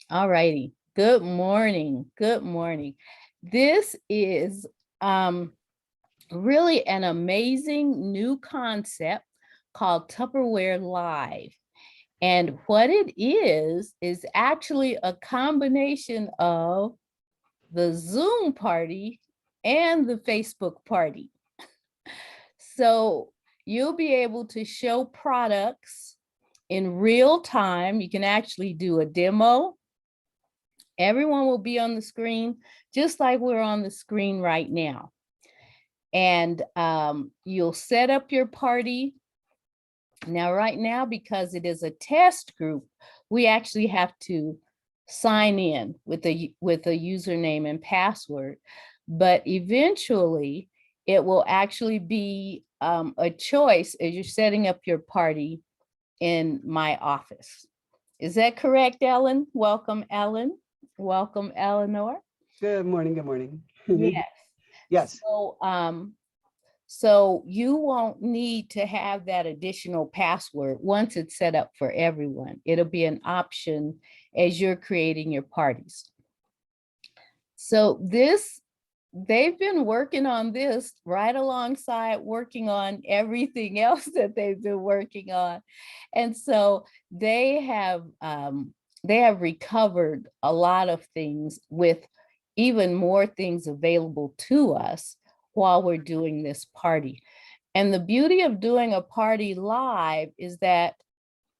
All righty. Good morning. Good morning. This is really an amazing new concept called Tupperware Live. And what it is actually a combination of the Zoom party and the Facebook party. So you'll be able to show products in real time. You can actually do a demo. Everyone will be on the screen, just like we're on the screen right now. And you'll set up your party. Now, right now, because it is a test group, we actually have to sign in with a username and password. But eventually, it will actually be a choice as you're setting up your party in my office. Is that correct, Ellen? Welcome, Ellen. Welcome, Eleanor. Good morning. Good morning. Yes. Yes. So you won't need to have that additional password once it's set up for everyone. It'll be an option as you're creating your parties. So they've been working on this right alongside working on everything else that they've been working on. And so they have recovered a lot of things with even more things available to us while we're doing this party. And the beauty of doing a party live is that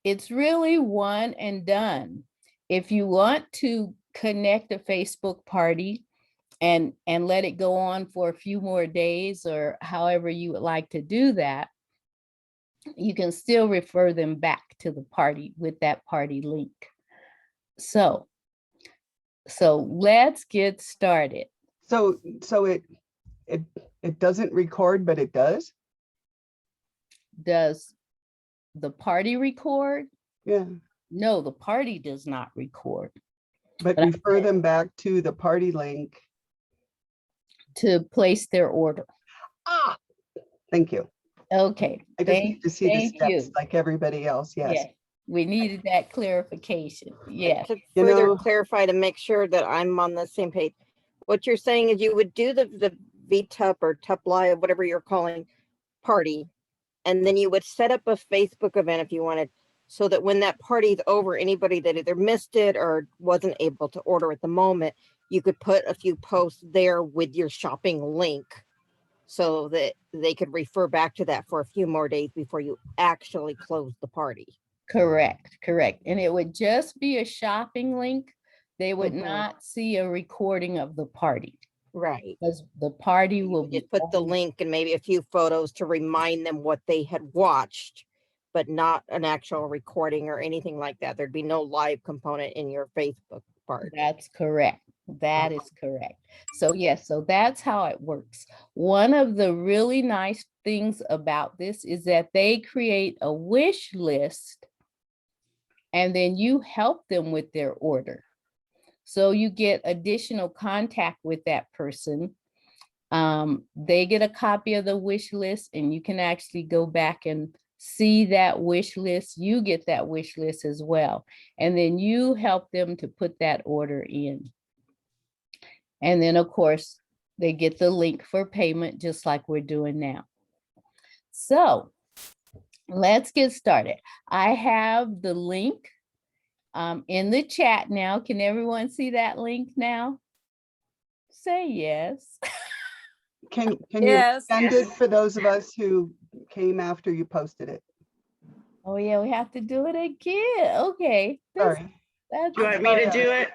it's really one and done. If you want to connect a Facebook party and let it go on for a few more days or however you would like to do that, you can still refer them back to the party with that party link. So let's get started. So it doesn't record, but it does? Does the party record? Yeah. No, the party does not record. But refer them back to the party link to place their order. Ah, thank you. Okay. I just need to see the steps like everybody else. Yes. We needed that clarification. Yeah. To further clarify, to make sure that I'm on the same page, what you're saying is you would do the V-Tupp or Tupp Live, whatever you're calling, party, and then you would set up a Facebook event if you wanted, so that when that party's over, anybody that either missed it or wasn't able to order at the moment, you could put a few posts there with your shopping link so that they could refer back to that for a few more days before you actually close the party. Correct. And it would just be a shopping link. They would not see a recording of the party. Right. Because the party will just put the link and maybe a few photos to remind them what they had watched, but not an actual recording or anything like that. There'd be no live component in your Facebook part. That's correct. That is correct. So yes, so that's how it works. One of the really nice things about this is that they create a wish list and then you help them with their order. So you get additional contact with that person. They get a copy of the wish list and you can actually go back and see that wish list. You get that wish list as well. And then you help them to put that order in. And then of course, they get the link for payment just like we're doing now. So let's get started. I have the link in the chat now. Can everyone see that link now? Say yes. Can you send it for those of us who came after you posted it? Oh yeah, we have to do it again. Okay. Sorry. Do you want me to do it?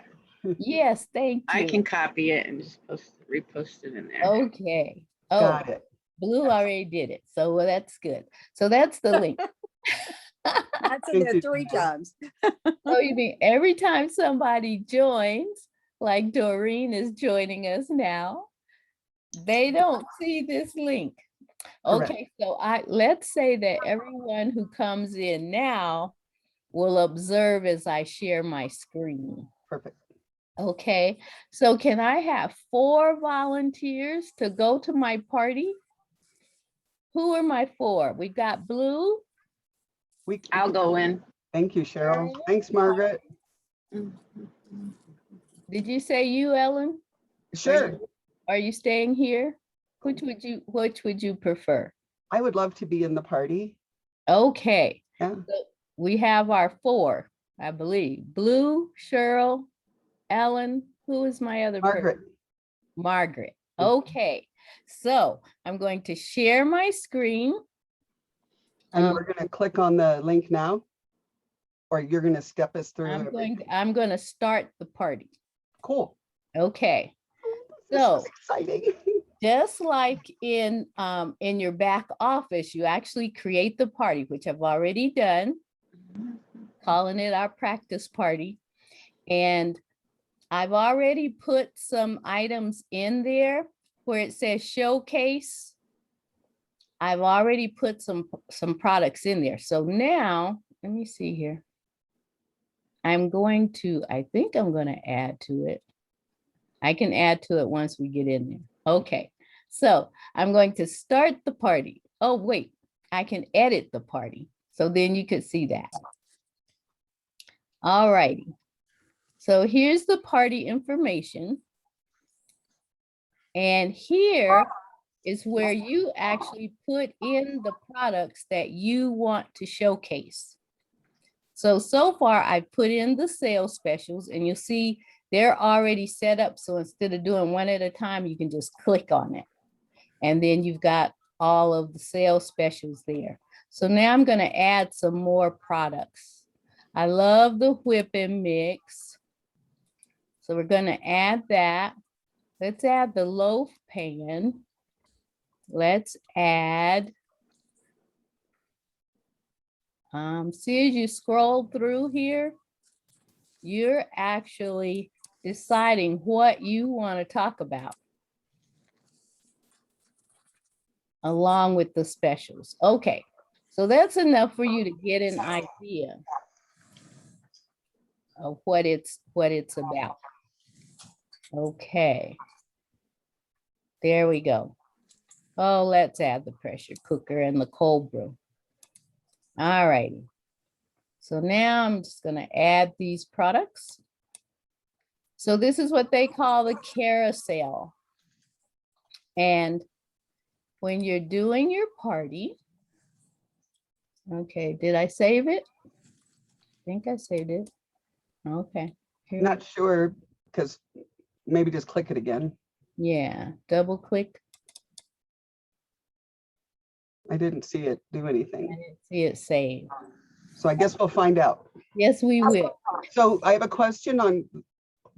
Yes, thank you. I can copy it and just repost it in there. Okay. Oh, got it. Blue already did it. So well, that's good. So that's the link. That's in there 3 times. So you mean every time somebody joins, like Doreen is joining us now, they don't see this link. Okay, so let's say that everyone who comes in now will observe as I share my screen. Perfect. Okay, so can I have 4 volunteers to go to my party? Who are my 4? We got Blue. I'll go in. Thank you, Cheryl. Thanks, Margaret. Did you say you, Ellen? Sure, Are you staying here? Which would you prefer? I would love to be in the party. Okay, Yeah, so we have our 4, I believe. Blue, Cheryl, Ellen, who is my other person? Margaret. Margaret. Okay, so I'm going to share my screen. And we're gonna click on the link now? Or you're gonna step us through? I'm going to start the party. Cool. Okay, This so is exciting. just like in your back office, you actually create the party, which I've already done, calling it our practice party. And I've already put some items in there where it says showcase. I've already put some products in there. So now, let me see here. I think I'm going to add to it. I can add to it once we get in there. Okay, so I'm going to start the party. Oh, wait, I can edit the party. So then you could see that. All righty. So here's the party information. And here is where you actually put in the products that you want to showcase. So far I've put in the sales specials and you'll see they're already set up. So instead of doing one at a time, you can just click on it. And then you've got all of the sales specials there. So now I'm going to add some more products. I love the whipping mix. So we're going to add that. Let's add the loaf pan. Let's add, see as you scroll through here, you're actually deciding what you want to talk about along with the specials. Okay, so that's enough for you to get an idea of what it's about. Okay, there we go. Oh, let's add the pressure cooker and the cold brew. All righty. So now I'm just going to add these products. So this is what they call the carousel. And when you're doing your party, okay, did I save it? I think I saved it. Okay. Here Not sure, because maybe just click it again. Yeah, double click. I didn't see it do I anything. didn't see it saved. So I guess we'll find out. Yes, we will. So I have a question on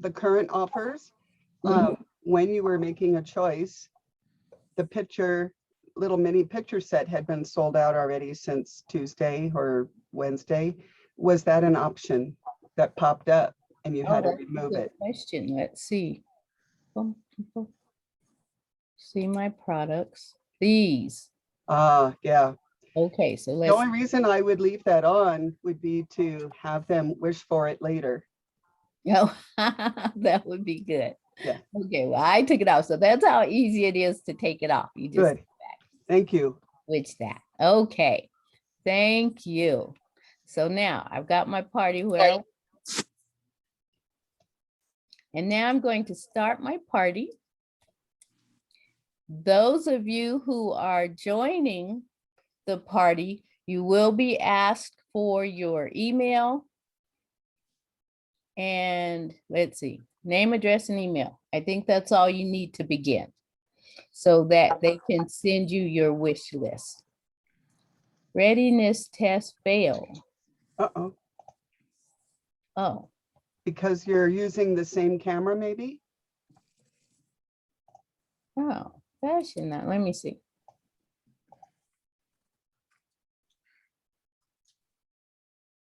the current offers. When you were making a choice, the little mini picture set had been sold out already since Tuesday or Wednesday. Was that an option that popped up and you had to That's a remove good it? question. Let's see. See my products. These. Yeah. Okay, so The let's. only reason I would leave that on would be to have them wish for it later. Oh, that would be good. Yeah. Okay, well, I took it off. So that's how easy it is to take it off. You just Good. Thank you. switch that. Okay, thank you. So now I've got my party where and now I'm going to start my party. Those of you who are joining the party, you will be asked for your email. And let's see, name, address, and email. I think that's all you need to begin so that they can send you your wish list. Readiness test failed. Uh-oh. Oh, Because you're using the same camera, maybe? oh, fashion that. Let me see.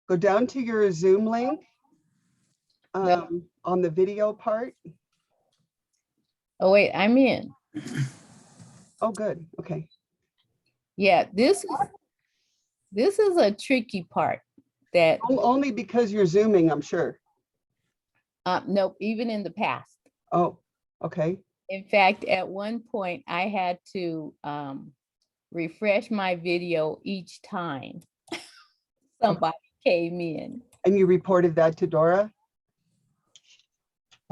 Go down to your Zoom link Yep. on the video part. Oh, wait, I'm in. Oh, good. Okay. Yeah, this is a tricky part that, Only because you're Zooming, I'm sure. nope, even in the past. Oh, okay. In fact, at one point I had to refresh my video each time somebody came in. And you reported that to Dora?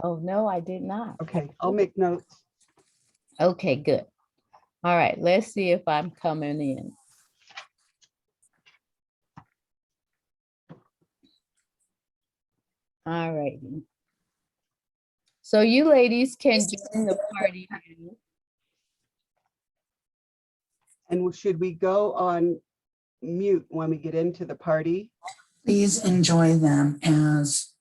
Oh, no, I did not. Okay, I'll make notes. Okay, good. All right, let's see if I'm coming in. All righty. So you ladies can join the party now. And should we go on mute when we get into the party? Please enjoy them as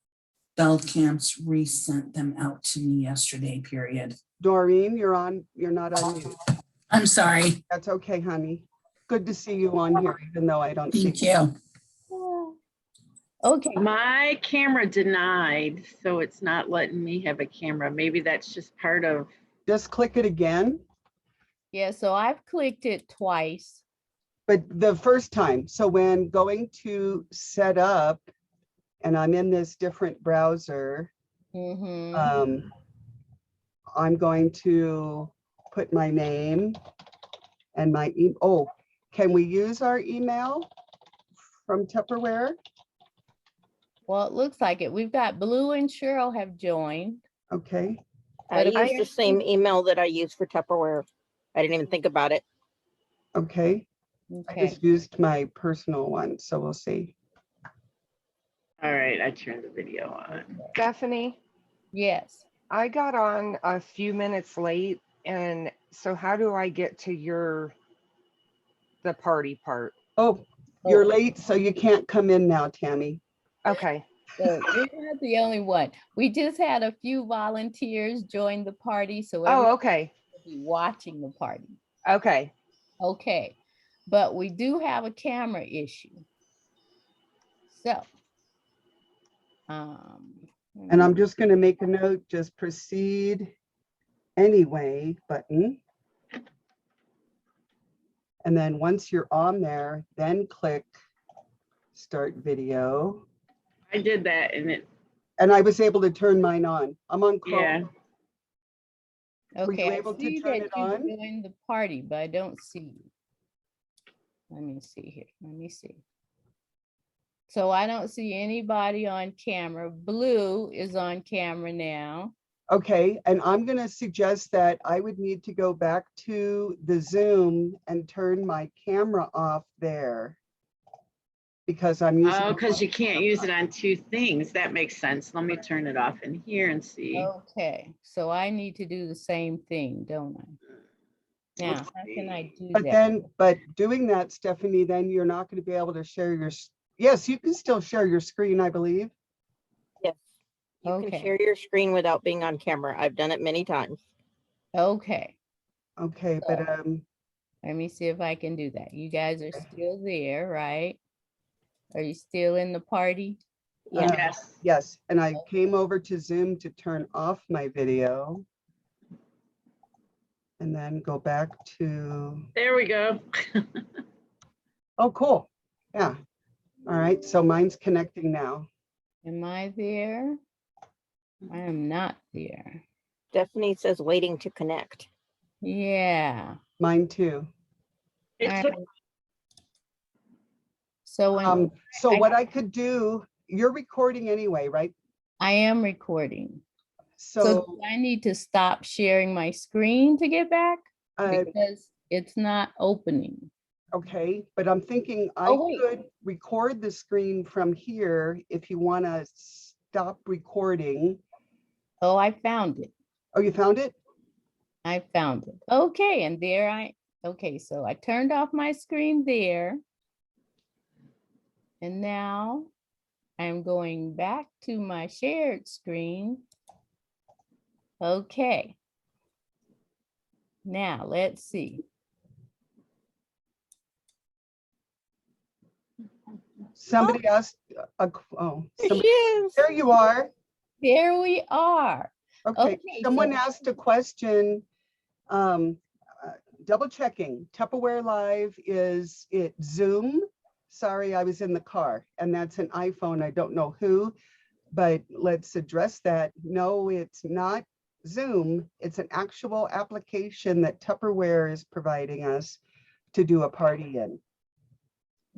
Bell Camps resent them out to me yesterday, period. Doreen, you're not on mute. I'm sorry. That's okay, honey. Good to see you on here, even though I don't see Thank you. Okay, My camera denied, so it's not letting me have a camera. Maybe that's just part of, Just click it again, yeah, so I've clicked it twice. but the first time. So when going to set up, and I'm in this different browser, Mhm. I'm going to put my name and my can we use our email from Tupperware? Well, it looks like it. We've got Blue and Cheryl have joined. Okay, I But use the same email that I use for Tupperware. I didn't even think about it. okay. I Okay, just used my personal one, so we'll see. all right, I turned the video on. Stephanie, yes. I got on a few minutes late, and so how do I get to the party part? Oh, you're Oh, late, so you can't come in now, Tammy. Okay, so you're not the only one. We just had a few volunteers join the party, so oh, everyone okay, will be watching the party. okay. Okay, but we do have a camera issue. So. And I'm just going to make a note, just proceed anyway button. And then once you're on there, then click start video. I did that and it, And I was able to turn mine on. I'm on yeah. Chrome. Were you Okay, I able to see turn that it you on? joined the party, but I don't see you. Let me see here. Let me see. So I don't see anybody on camera. Blue is on camera now. Okay, and I'm going to suggest that I would need to go back to the Zoom and turn my camera off there because I'm using. Oh, because you can't use it on two things. That makes sense. Let me turn it off in here and see. Okay, so I need to do the same thing, don't I? Now, Let's how can I do But that? then, but doing that, Stephanie, then you're not going to be able to share your, yes, you can still share your screen, I believe. Yes. You Okay. can share your screen without being on camera. I've done it many times. Okay, Okay, but let me see if I can do that. You guys are still there, right? Are you still in the party? Yeah. Yes. yes, and I came over to Zoom to turn off my video. And then go back to, There we go. oh, cool. Yeah. All right, so mine's connecting now. Am I there? I am not there. Stephanie says waiting to connect. Yeah. Mine too. It took, So when So I- what I could do, you're recording anyway, right? I am recording, so So, do I need to stop sharing my screen to get back uh, because it's not opening. okay, but I'm thinking I Oh, wait. could record the screen from here if you want to stop recording. Oh, I found it. Oh, you found it? I found it. Okay, and there okay, so I turned off my screen there. And now I'm going back to my shared screen. Okay. Now let's see. Somebody asked, There she somebody, is. there you are. There we are. Okay, Okay, someone so- asked a question, double checking, Tupperware Live, is it Zoom? Sorry, I was in the car, and that's an iPhone, I don't know who, but let's address that. No, it's not Zoom, it's an actual application that Tupperware is providing us to do a party in.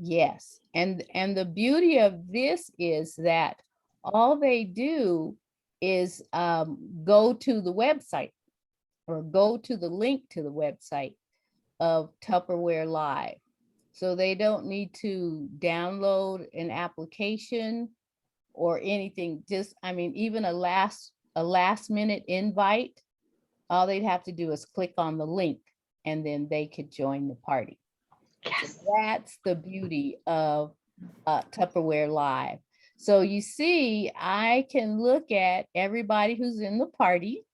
Yes, and the beauty of this is that all they do is go to the website or go to the link to the website of Tupperware Live. So they don't need to download an application or anything. Just, I mean, even a last minute invite, all they'd have to do is click on the link and then they could join the party. Yes. So that's the beauty of Tupperware Live. So you see, I can look at everybody who's in the party.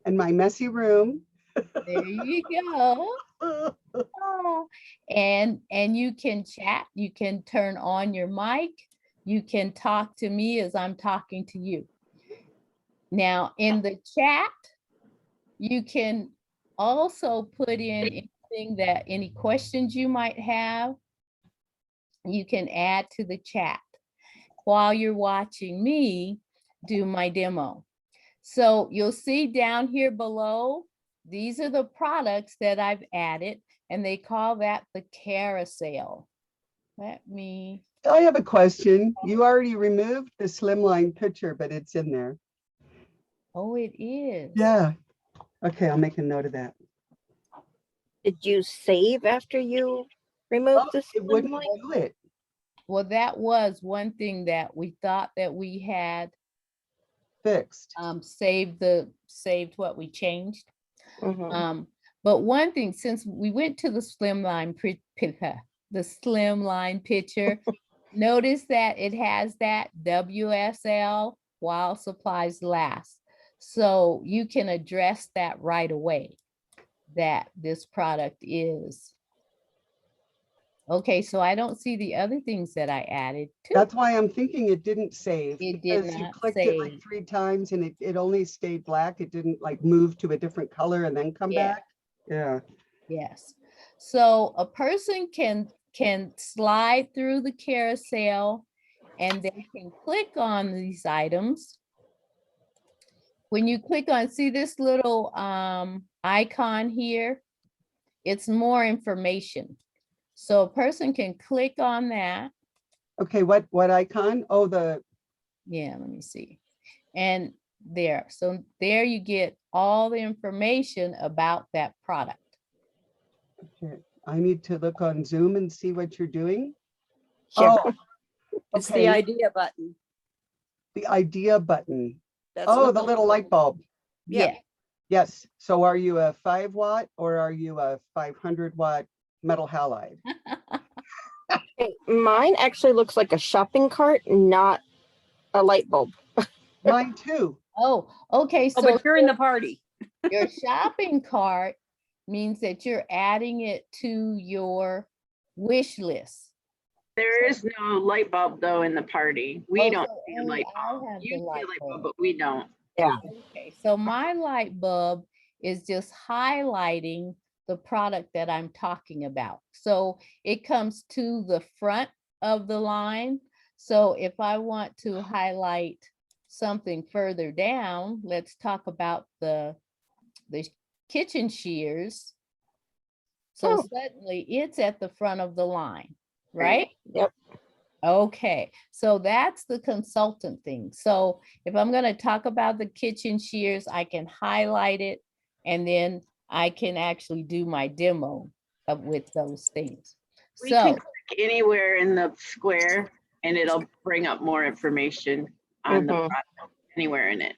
And my messy room. There you go. Oh, and you can chat, you can turn on your mic, you can talk to me as I'm talking to you. Now in the chat, you can also put in anything that, any questions you might have, you can add to the chat while you're watching me do my demo. So you'll see down here below, these are the products that I've added, and they call that the carousel. Let me, I have a question. You already removed the slimline picture, but it's in there. oh, it is. Yeah. Okay, I'll make a note of that. Did you save after you removed this? It wouldn't do it. Well, that was one thing that we thought that we had Fixed. saved what we changed. Mhm. But one thing, since we went to the slimline picture, notice that it has that WSL, while supplies last. So you can address that right away, that this product is. Okay, so I don't see the other things that I added too. That's why I'm thinking it didn't save. It did because you not clicked it like save. 3 times and it only stayed black. It didn't like move to a different color and then come Yeah. back. Yeah. Yes. So a person can slide through the carousel and they can click on these items. When you click on, see this little icon here, it's more information. So a person can click on that. Okay, what icon? Oh, the Yeah, let me see. And there, so there you get all the information about that product. okay. I need to look on Zoom and see what you're doing. Yeah. Oh, It's okay. the idea button. The idea button. That's Oh, what the little light bulb. Yeah. Yeah. Yes. So are you a 5 watt or are you a 500 watt metal halide? Hey, mine actually looks like a shopping cart, not a light bulb. Mine too. Oh, okay. Oh, So but you're in the party. your shopping cart means that you're adding it to your wish list. There is no light bulb though in the party. We Oh, don't so see a only light I bulb. have You the see a light light bulb, bulb. but we don't. Okay, so my light bulb is just highlighting the product that I'm talking about. So it comes to the front of the line. So if I want to highlight something further down, let's talk about the kitchen shears. So Oh. suddenly it's at the front of the line, right? Yep. Okay, so that's the consultant thing. So if I'm going to talk about the kitchen shears, I can highlight it and then I can actually do my demo with those things. We can So, click anywhere in the square and it'll bring up more information on the Mhm. product, anywhere in it.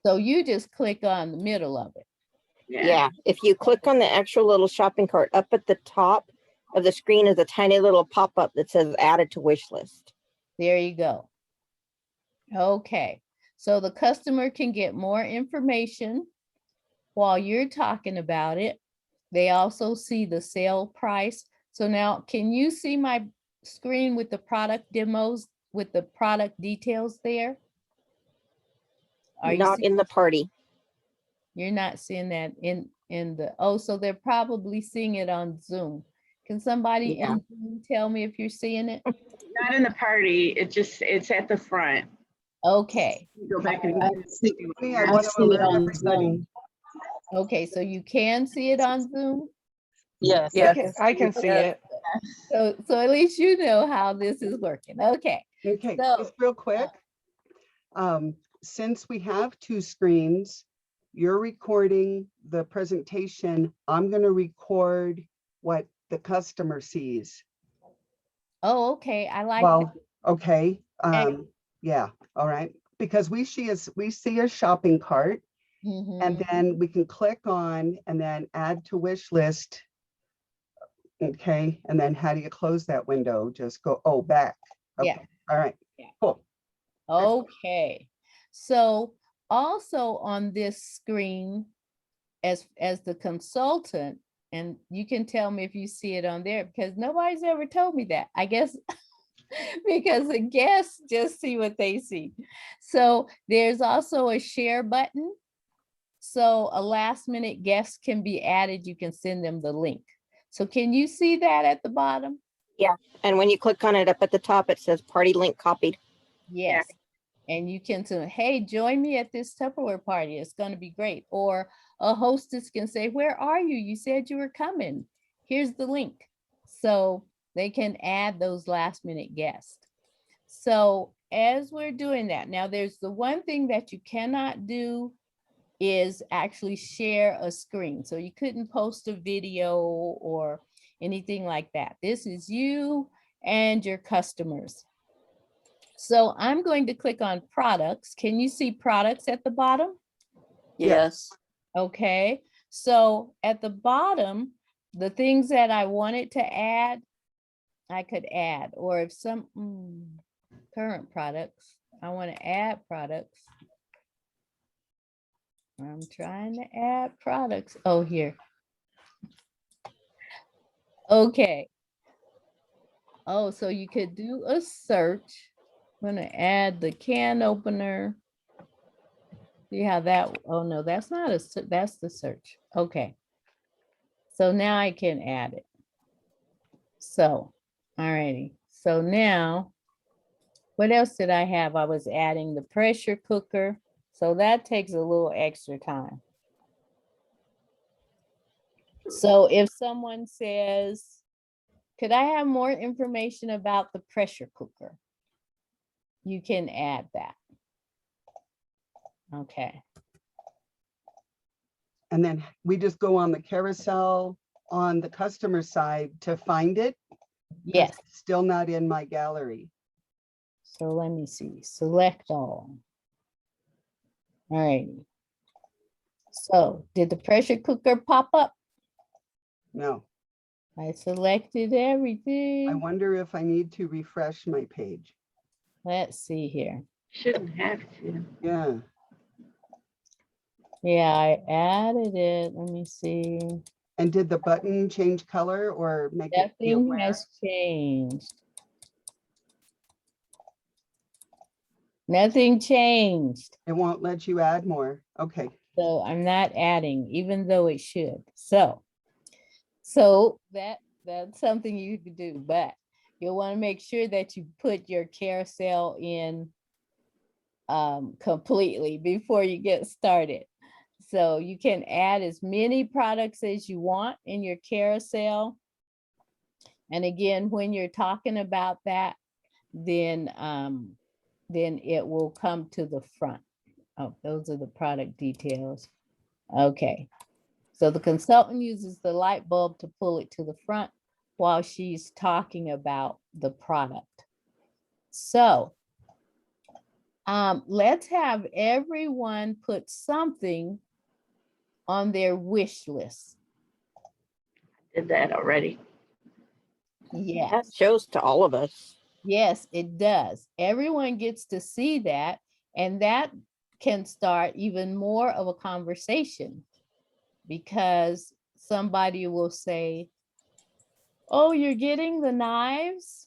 so you just click on the middle of it. Yeah. If you click on the actual little shopping cart, up at the top of the screen is a tiny little pop-up that says added to wish list. There you go. Okay, so the customer can get more information while you're talking about it. They also see the sale price. So now, can you see my screen with the product demos, with the product details there? Are you Not in the party. You're not seeing that in the, oh, so they're probably seeing it on Zoom. Can somebody Yeah. in Zoom tell me if you're seeing it? Not in the party, it's at the front. Okay, You Go back and. Me, I want to alert everybody. okay, so you can see it on Zoom? Yes. I can see it. So at least you know how this is working. Okay. Okay, So- just real quick. since we have two screens, you're recording the presentation. I'm going to record what the customer sees. Oh, okay, I like that. Well, okay, Excellent. yeah, all right. Because we see a shopping cart, and Mhm. then we can click on and then add to wish list. Okay, and then how do you close that window? Just go, oh, back. Yeah. Okay, all right, Yeah. cool. Okay, so also on this screen, as the consultant, and you can tell me if you see it on there, because nobody's ever told me that, I guess, because the guests just see what they see. So there's also a share button. So a last minute guest can be added. You can send them the link. So can you see that at the bottom? And when you click on it up at the top, it says party link copied. Yes. And you can say, hey, join me at this Tupperware party. It's going to be great. Or a hostess can say, where are you? You said you were coming. Here's the link. So they can add those last minute guests. So as we're doing that, now there's the one thing that you cannot do is actually share a screen. So you couldn't post a video or anything like that. This is you and your customers. So I'm going to click on products. Can you see products at the bottom? Yes. Okay, so at the bottom, the things that I wanted to add, I could add, or if some current products, I want to add products. I'm trying to add products. Oh, here. Okay. Oh, so you could do a search. I'm going to add the can opener. See how that, oh no, that's not that's the search. Okay. So now I can add it. So, all righty. So now, what else did I have? I was adding the pressure cooker. So that takes a little extra time. So if someone says, could I have more information about the pressure cooker? You can add that. Okay. And then we just go on the carousel on the customer side to find it. 'Cause Yes. it's still not in my gallery. So let me see. Select all. All righty. So did the pressure cooker pop up? No, I selected I everything. wonder if I need to refresh my page. Let's see here. Shouldn't have to. Yeah, Yeah, I added it. Let me see. and did the button change color or make it be Nothing aware? has changed. Nothing changed. It won't let you add more. Okay, So I'm not adding, even though it should. So that's something you could do, but you'll want to make sure that you put your carousel in completely before you get started. So you can add as many products as you want in your carousel. And again, when you're talking about that, then it will come to the front. Oh, those are the product details. Okay. So the consultant uses the light bulb to pull it to the front while she's talking about the product. So let's have everyone put something on their wish list. Did that already. That Yes, shows to all of us. yes, it does. Everyone gets to see that, and that can start even more of a conversation because somebody will say, oh, you're getting the knives?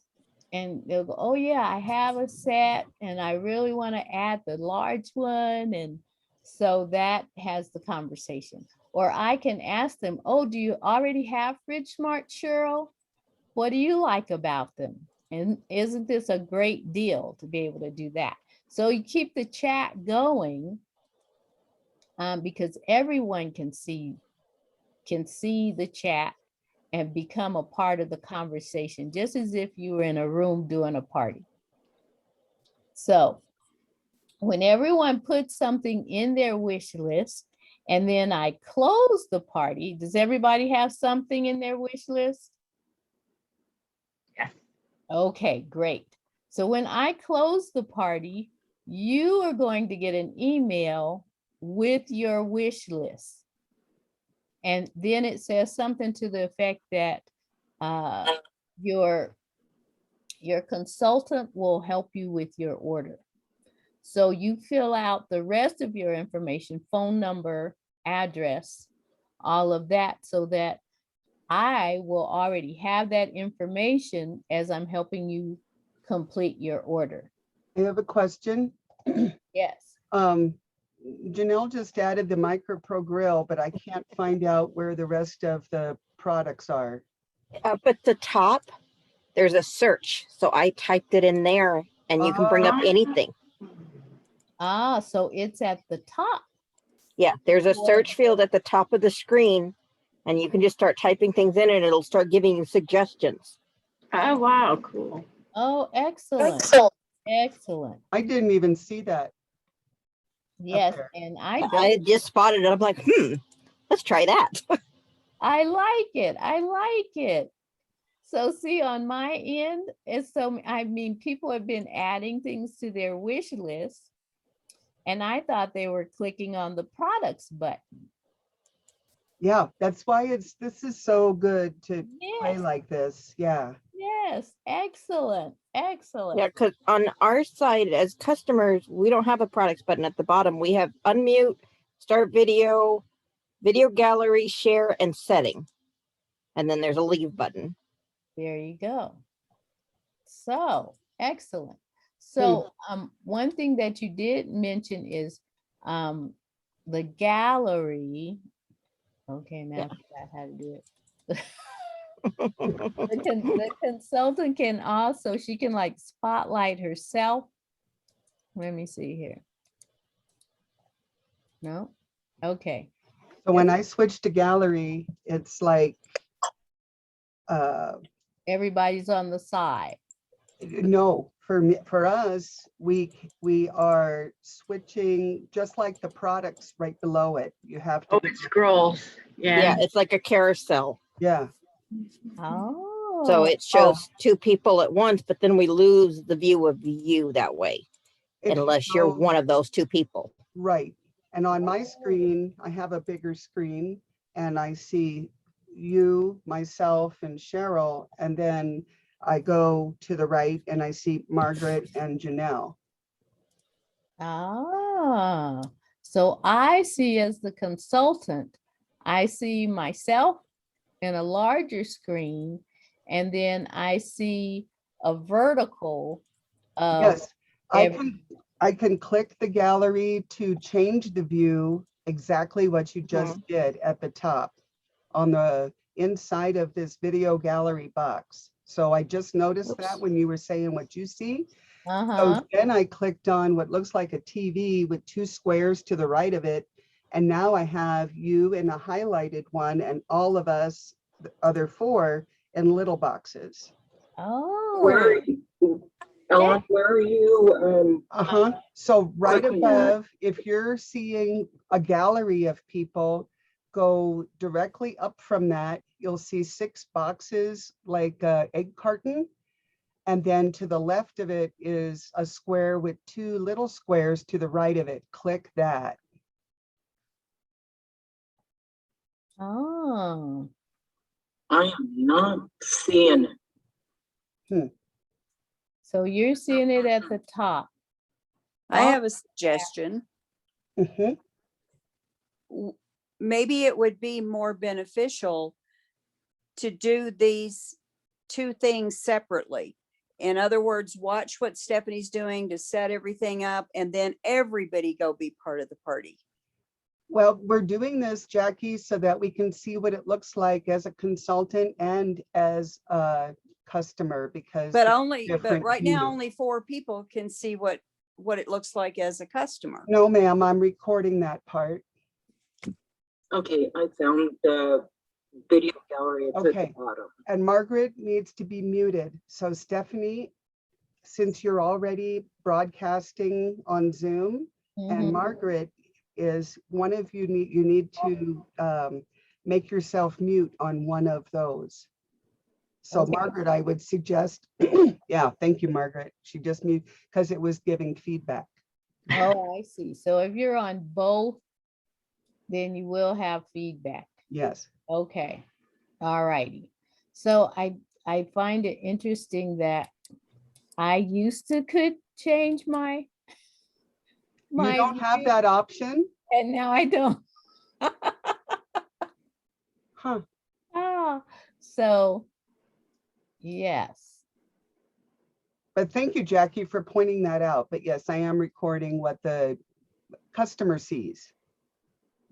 And they'll go, oh yeah, I have a set and I really want to add the large one. And so that has the conversation. Or I can ask them, oh, do you already have Fridge Smart, Cheryl? What do you like about them? And isn't this a great deal to be able to do that? So you keep the chat going because everyone can see the chat and become a part of the conversation, just as if you were in a room doing a party. So when everyone puts something in their wish list, and then I close the party, does everybody have something in their wish list? Yes. Okay, great. So when I close the party, you are going to get an email with your wish list. And then it says something to the effect that your consultant will help you with your order. So you fill out the rest of your information, phone number, address, all of that, so that I will already have that information as I'm helping you complete your order. I have a question. Yes. Janelle just added the Micro Pro Grill, but I can't find out where the rest of the products are. Up at the top, there's a search. So I typed it in there and you can bring up anything. Ah, so it's at the top. Yeah, there's a Or- search field at the top of the screen and you can just start typing things in and it'll start giving you suggestions. Oh, wow, cool. Oh, excellent. Excellent. I didn't even see that. Yes, there. and I I don't. just spotted it. I'm like, let's try that. I like it. I like it. So see, on my end, it's so, I mean, people have been adding things to their wish list, and I thought they were clicking on the products button. Yeah, that's why this is so good to play Yes, like this. Yeah. yes, excellent, excellent. Yeah, because on our side as customers, we don't have a products button at the bottom. We have unmute, start video, video gallery, share, and setting. And then there's a leave button. There you go. So, excellent. So, one thing that you did mention is the gallery. Okay, now I forgot how to do it. The consultant can also, she can like spotlight herself. Let me see here. No? Okay. So when I switch to gallery, it's like, Everybody's on the side. no, for me, for us, we are switching just like the products right below it. You have to, Oh, it scrolls. Yeah, Yeah. it's like a carousel. yeah. Oh. So it shows two people at once, but then we lose the view of you that way, If you unless you're go- one of those two people. Right. And on my screen, I have a bigger screen and I see you, myself, and Cheryl. And then I go to the right and I see Margaret and Janelle. Ah, so I see as the consultant, I see myself in a larger screen, and then I see a vertical of Yes, I every- can click the gallery to change the view exactly what you just did at the top on the inside of this video gallery box. So I just noticed that when you were saying what you see. Uh-huh. So then I clicked on what looks like a TV with two squares to the right of it. And now I have you in a highlighted one and all of us, the other four, in little boxes. Oh, Ellen, where are you? So right clicking at? above, if you're seeing a gallery of people, go directly up from that, you'll see 6 boxes like a egg carton. And then to the left of it is a square with 2 little squares to the right of it. Click that. oh, I am not seeing it. so you're seeing it at the top. I have a suggestion. Mhm. Maybe it would be more beneficial to do these two things separately. In other words, watch what Stephanie's doing to set everything up, and then everybody go be part of the party. Well, we're doing this, Jackie, so that we can see what it looks like as a consultant and as a customer, because But it's but different right now, view. only 4 people can see what it looks like as a customer. No, ma'am, I'm recording that part. Okay, I found the video gallery. It's at Okay. the bottom. And Margaret needs to be muted. So Stephanie, since you're already broadcasting on Zoom, and Mhm. Margaret is one of you need to make yourself mute on one of those. So Okay. Margaret, I would suggest, yeah, thank you, Margaret. She just mute because it was giving feedback. Oh, I see. So if you're on both, then you will have feedback. Yes. Okay. All righty. So I find it interesting that I used to could change my You don't have view, that option? and now I don't. Huh. Ah, so yes. But thank you, Jackie, for pointing that out. But yes, I am recording what the customer sees.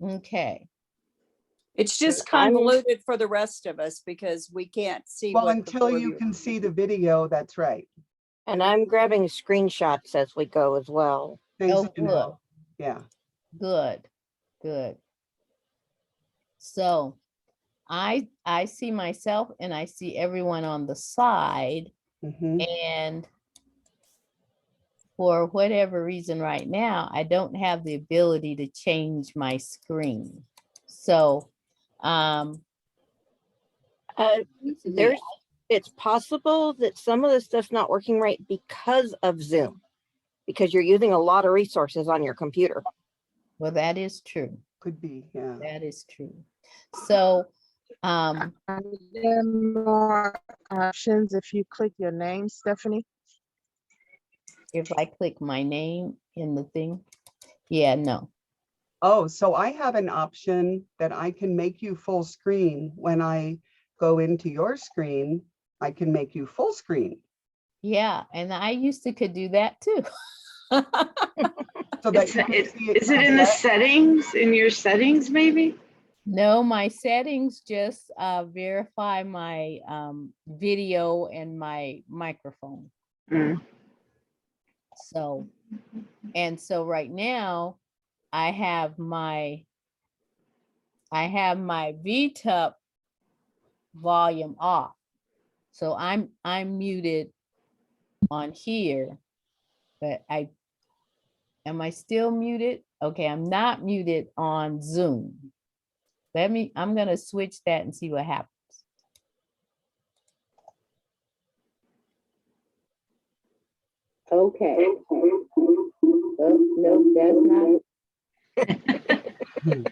Okay. It's just I'm- convoluted for the rest of us because we can't see Well, what the until four of you can see the video, that's right. And I'm grabbing screenshots as we go as well. Thanks, Oh, Janelle. Yeah. Good. Good. So I see myself and I see everyone on the side, Mhm. and for whatever reason right now, I don't have the ability to change my screen. So usually It's possible that some of the stuff's not working right because of Zoom, because you're using a lot of resources on your computer. well, that is true. Could be, yeah. That is true. So Are there more options if you click your name, Stephanie? if I click my name in the thing, yeah, no. Oh, so I have an option that I can make you full screen. When I go into your screen, I can make you full screen. Yeah, and I used to could do that too. So that Is you can it, see it is it in the complete. settings, in your settings maybe? No, my settings just verify my video and my microphone. Mm. So, and so right now I have my V-Tupp volume off. So I'm muted on here, but am I still muted? Okay, I'm not muted on Zoom. I'm gonna switch that and see what happens. Okay. Oh, no, that's not.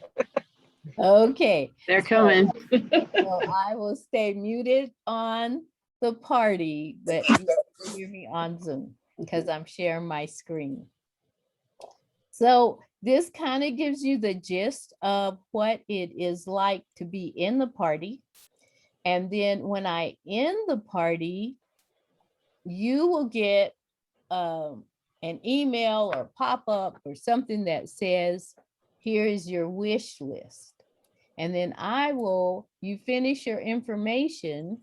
Okay. They're coming. So I will stay muted on the party, but you can hear me on Zoom because I'm sharing my screen. So this kind of gives you the gist of what it is like to be in the party. And then when I end the party, you will get an email or pop-up or something that says, here is your wish list. And then you finish your information,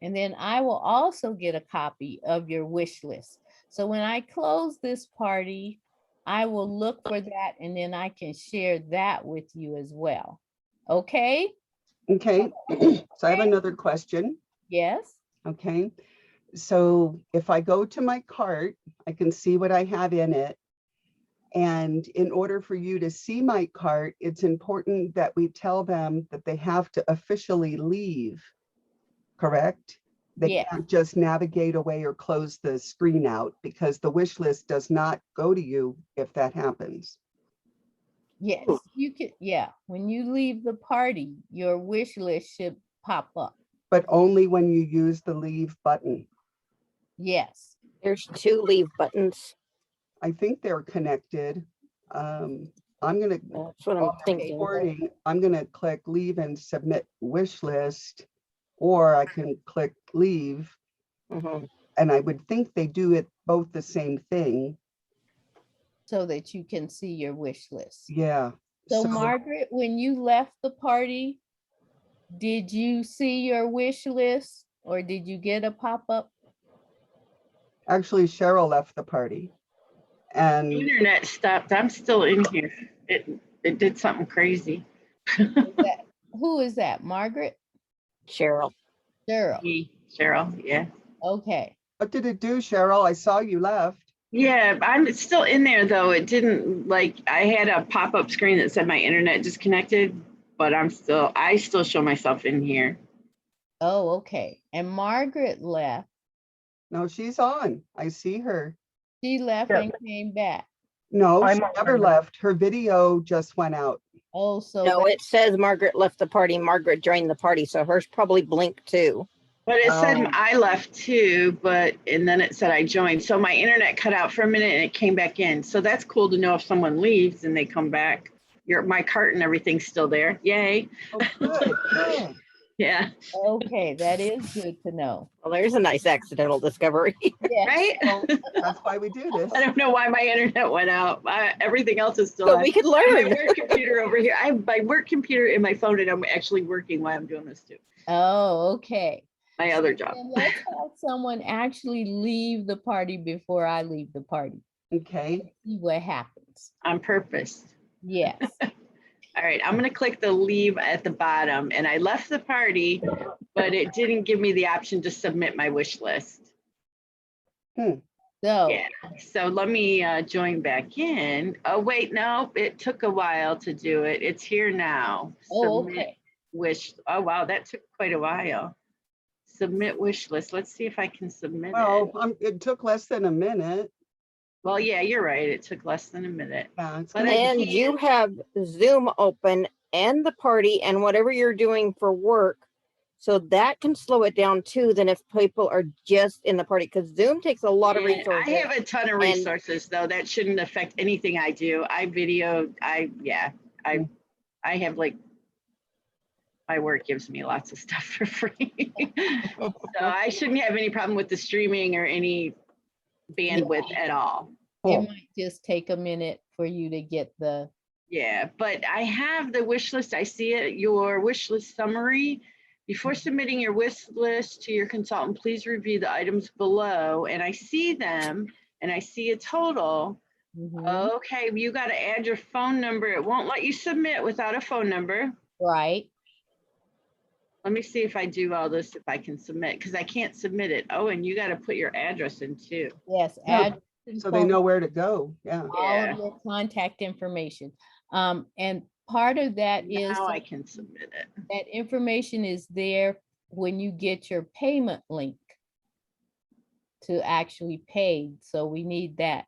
and then I will also get a copy of your wish list. So when I close this party, I will look for that, and then I can share that with you as well. Okay? Okay, so I have another question. Yes? Okay, so if I go to my cart, I can see what I have in it. And in order for you to see my cart, it's important that we tell them that they have to officially leave, correct? They Yeah. can't just navigate away or close the screen out, because the wish list does not go to you if that happens. Yes, you can. Yeah, when you leave the party, your wish list should pop up. But only when you use the leave button. Yes. There's 2 leave buttons. I think they're connected. I'm gonna, That's what I'm thinking. recording, I'm gonna click leave and submit wish list, or I can click leave. Mhm. And I would think they do it both the same thing. So that you can see your wish list. Yeah. So Margaret, when you left the party, did you see your wish list or did you get a pop-up? Actually, Cheryl left the party. And Internet stopped. I'm still in here. It did something crazy. Who is that? Margaret? Cheryl. Cheryl. Me, Cheryl, yeah. Okay. What did it do, Cheryl? I saw you left. Yeah, I'm still in there though. It didn't like, I had a pop-up screen that said my internet disconnected, but I still show myself in here. Oh, okay. And Margaret left. No, she's on. I see her. She left Yeah. and came back. No, I'm she on never now. left. Her video just went out. Oh, so No, that, it says Margaret left the party. Margaret joined the party, so hers probably blinked too. But it said Oh. I left too, and then it said I joined. So my internet cut out for a minute and it came back in. So that's cool to know if someone leaves and they come back. My cart and everything's still there. Yay. Oh, good, good. Yeah. okay, that is good to know. Well, there's a nice accidental discovery. Yes. Right? Well, that's why we do this. I don't know why my internet went out. Everything else is still So on. we could I have learn. my work computer over here. I have my work computer in my phone and I'm actually working while I'm doing this too. Oh, okay. My other job. And let's have someone actually leave the party before I leave the party. Okay. See what happens. On purpose. Yes. All right, I'm gonna click the leave at the bottom and I left the party, but it didn't give me the option to submit my wish list. So, Yeah, so let me join back in. Oh, wait, no, it took a while to do it. It's here now. oh, Submit okay. wish. Oh, wow, that took quite a while. Submit wish list. Let's see if I can submit Well, it. it took less than a minute. Well, yeah, you're right. It took less than a minute. Yeah, it's But gonna I And can't- you have Zoom open and the party and whatever you're doing for work. So that can slow it down too than if people are just in the party, because Zoom takes a lot of Yeah, resources. I have a ton of and- resources though. That shouldn't affect anything I do. I have like, my work gives me lots of stuff for free. So I shouldn't have any problem with the streaming or any bandwidth at all. It might just take a minute for you to get the, Yeah, but I have the wish list. I see it, your wish list summary. Before submitting your wish list to your consultant, please review the items below. And I see them and I see a total. Mhm. Okay, you got to add your phone number. It won't let you submit without a phone number. right? Let me see if I do all this, if I can submit, because I can't submit it. Oh, and you got to put your address in too. Yes. Yeah, add and So they phone know where to go. Yeah. all Yeah. of your contact information. And part of that is Now I can submit it. that information is there when you get your payment link to actually pay. So we need that.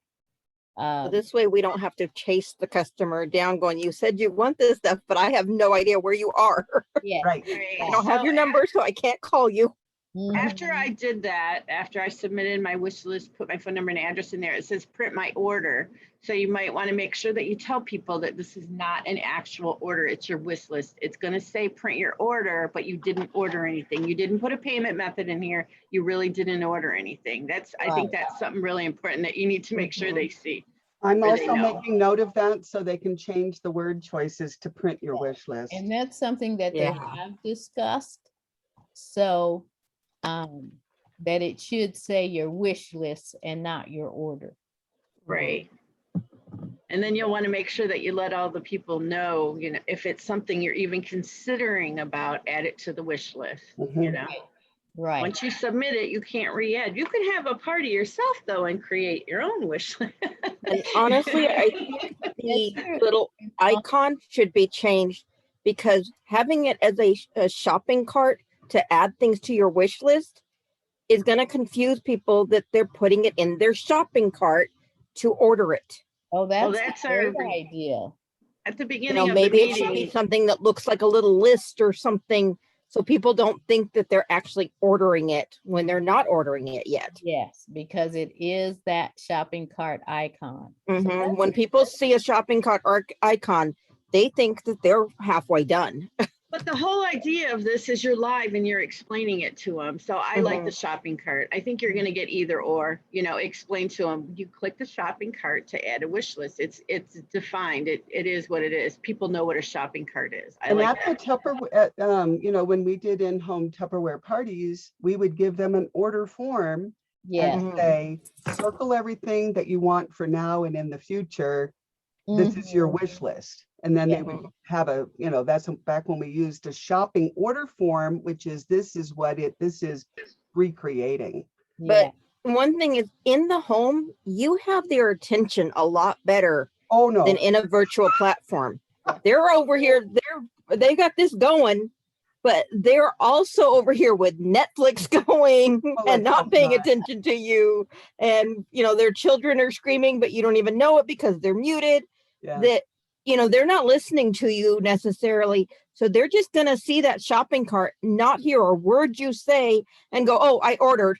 So this way we don't have to chase the customer down going, you said you want this stuff, but I have no idea where you are. Yes. Right. I don't have your number, so I can't call you. After Mhm. I did that, after I submitted my wish list, put my phone number and address in there, it says print my order. So you might want to make sure that you tell people that this is not an actual order, it's your wish list. It's going to say print your order, but you didn't order anything. You didn't put a payment method in here. You really didn't order anything. I think that's something really important that you need to make sure they see. I'm Or they also know. making note of that so they can change the word choices to print your wish list. And that's something that they Yeah. have discussed. So that it should say your wish list and not your order. Right. And then you'll want to make sure that you let all the people know, if it's something you're even considering about, add it to the wish list, Mhm. Right. Once you submit it, you can't re-add. You can have a party yourself though and create your own wish list. And honestly, I think the true. little icon should be changed, because having it as a shopping cart to add things to your wish list is going to confuse people that they're putting it in their shopping cart to order it. Oh, that's that's a our- great idea. At the You beginning know, of the maybe it should be meeting, something that looks like a little list or something, so people don't think that they're actually ordering it when they're not ordering it yet. Yes, because it is that shopping cart icon. So Mhm. that's When a- people see a shopping cart icon, they think that they're halfway done. but the whole idea of this is you're live and you're explaining it to them. So I like Mhm. the shopping cart. I think you're going to get either or, explain to them. You click the shopping cart to add a wish list. It's defined. It is what it is. People know what a shopping cart is. I And like at that. the Tupperware, when we did in-home Tupperware parties, we would give them an order form Yes. and say, circle everything that you want for now and in the future. This is your Mhm. wish list. And then they Yeah. would have that's back when we used a shopping order form, which is, this is recreating. Yeah. one thing is in the home, you have their attention a lot better Oh, no. than in a virtual platform. They're over here, they got this going, but they're also over here with Netflix going Well, and let's not hope paying not. attention to you. And, you know, their children are screaming, but you don't even know it because they're muted. Yeah. That, you know, they're not listening to you necessarily. So they're just going to see that shopping cart, not hear a word you say and go, oh, I ordered,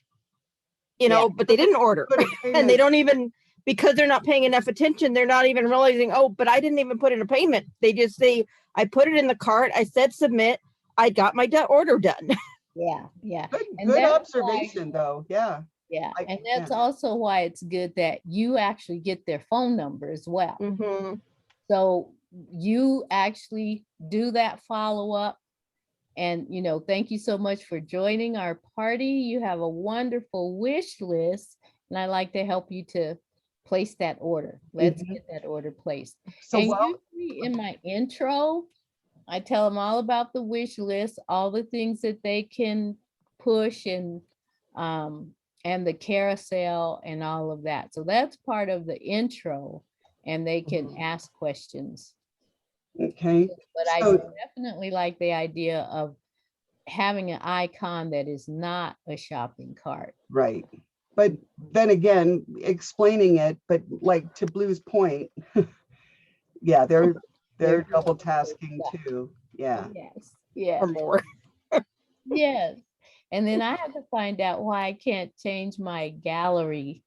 you know, but they didn't order. Put a And they payment- don't even, because they're not paying enough attention, they're not even realizing, oh, but I didn't even put in a payment. They just say, I put it in the cart, I said submit, I got my order done. Yeah, yeah. Good, And good that's why- observation, though. Yeah. Yeah, I- and that's yeah. also why it's good that you actually get their phone number as well. Mhm. So you actually do that follow-up. And, you know, thank you so much for joining our party. You have a wonderful wish list, and I'd like to help you to place that order. Let's Mhm. get that order placed. So And while, usually in my intro, I tell them all about the wish list, all the things that they can push and the carousel and all of that. So that's part of the intro, and they can Mhm. ask questions. okay, But I So- definitely like the idea of having an icon that is not a shopping cart. right. But then again, explaining it, but like to Blue's point, yeah, they're They're double doing tasking stuff. too. Yeah. Yes, yes, Or more. yes. And then I have to find out why I can't change my gallery.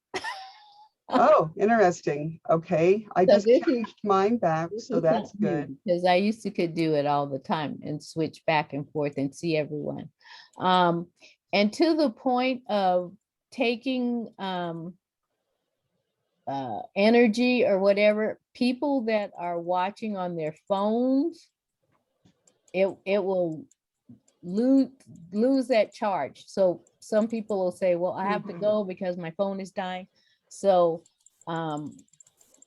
Oh, interesting. Okay. I So just this is- changed mine back, This so is that's something new, good. because I used to could do it all the time and switch back and forth and see everyone. And to the point of taking energy or whatever, people that are watching on their phones, it will lose that charge. So some people will say, well, I have to Mhm. go because my phone is dying. So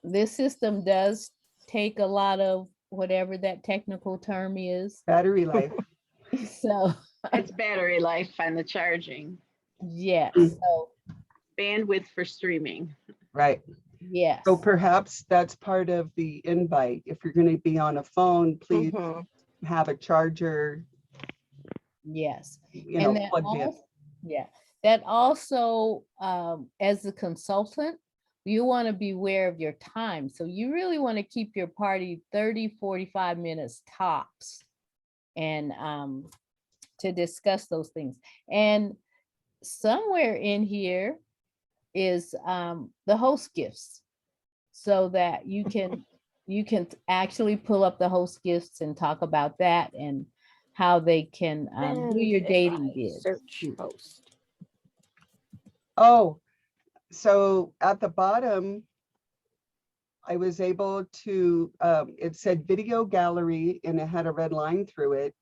this system does take a lot of whatever that technical term is. Battery life. So It's battery life on the charging, yes, Mm. so bandwidth for streaming. Right. yes. So perhaps that's part of the invite. If you're going to be on a phone, please Mhm. have a charger, Yes. you know, that plugged in. yeah, that also, as a consultant, you want to be aware of your time. So you really want to keep your party 30, 45 minutes tops and to discuss those things. And somewhere in here is the host gifts, so that you can actually pull up the host gifts and talk about that and how they can do your And if dating I bids. search post. Oh, so at the bottom, I was able to, it said video gallery and it had a red line through it.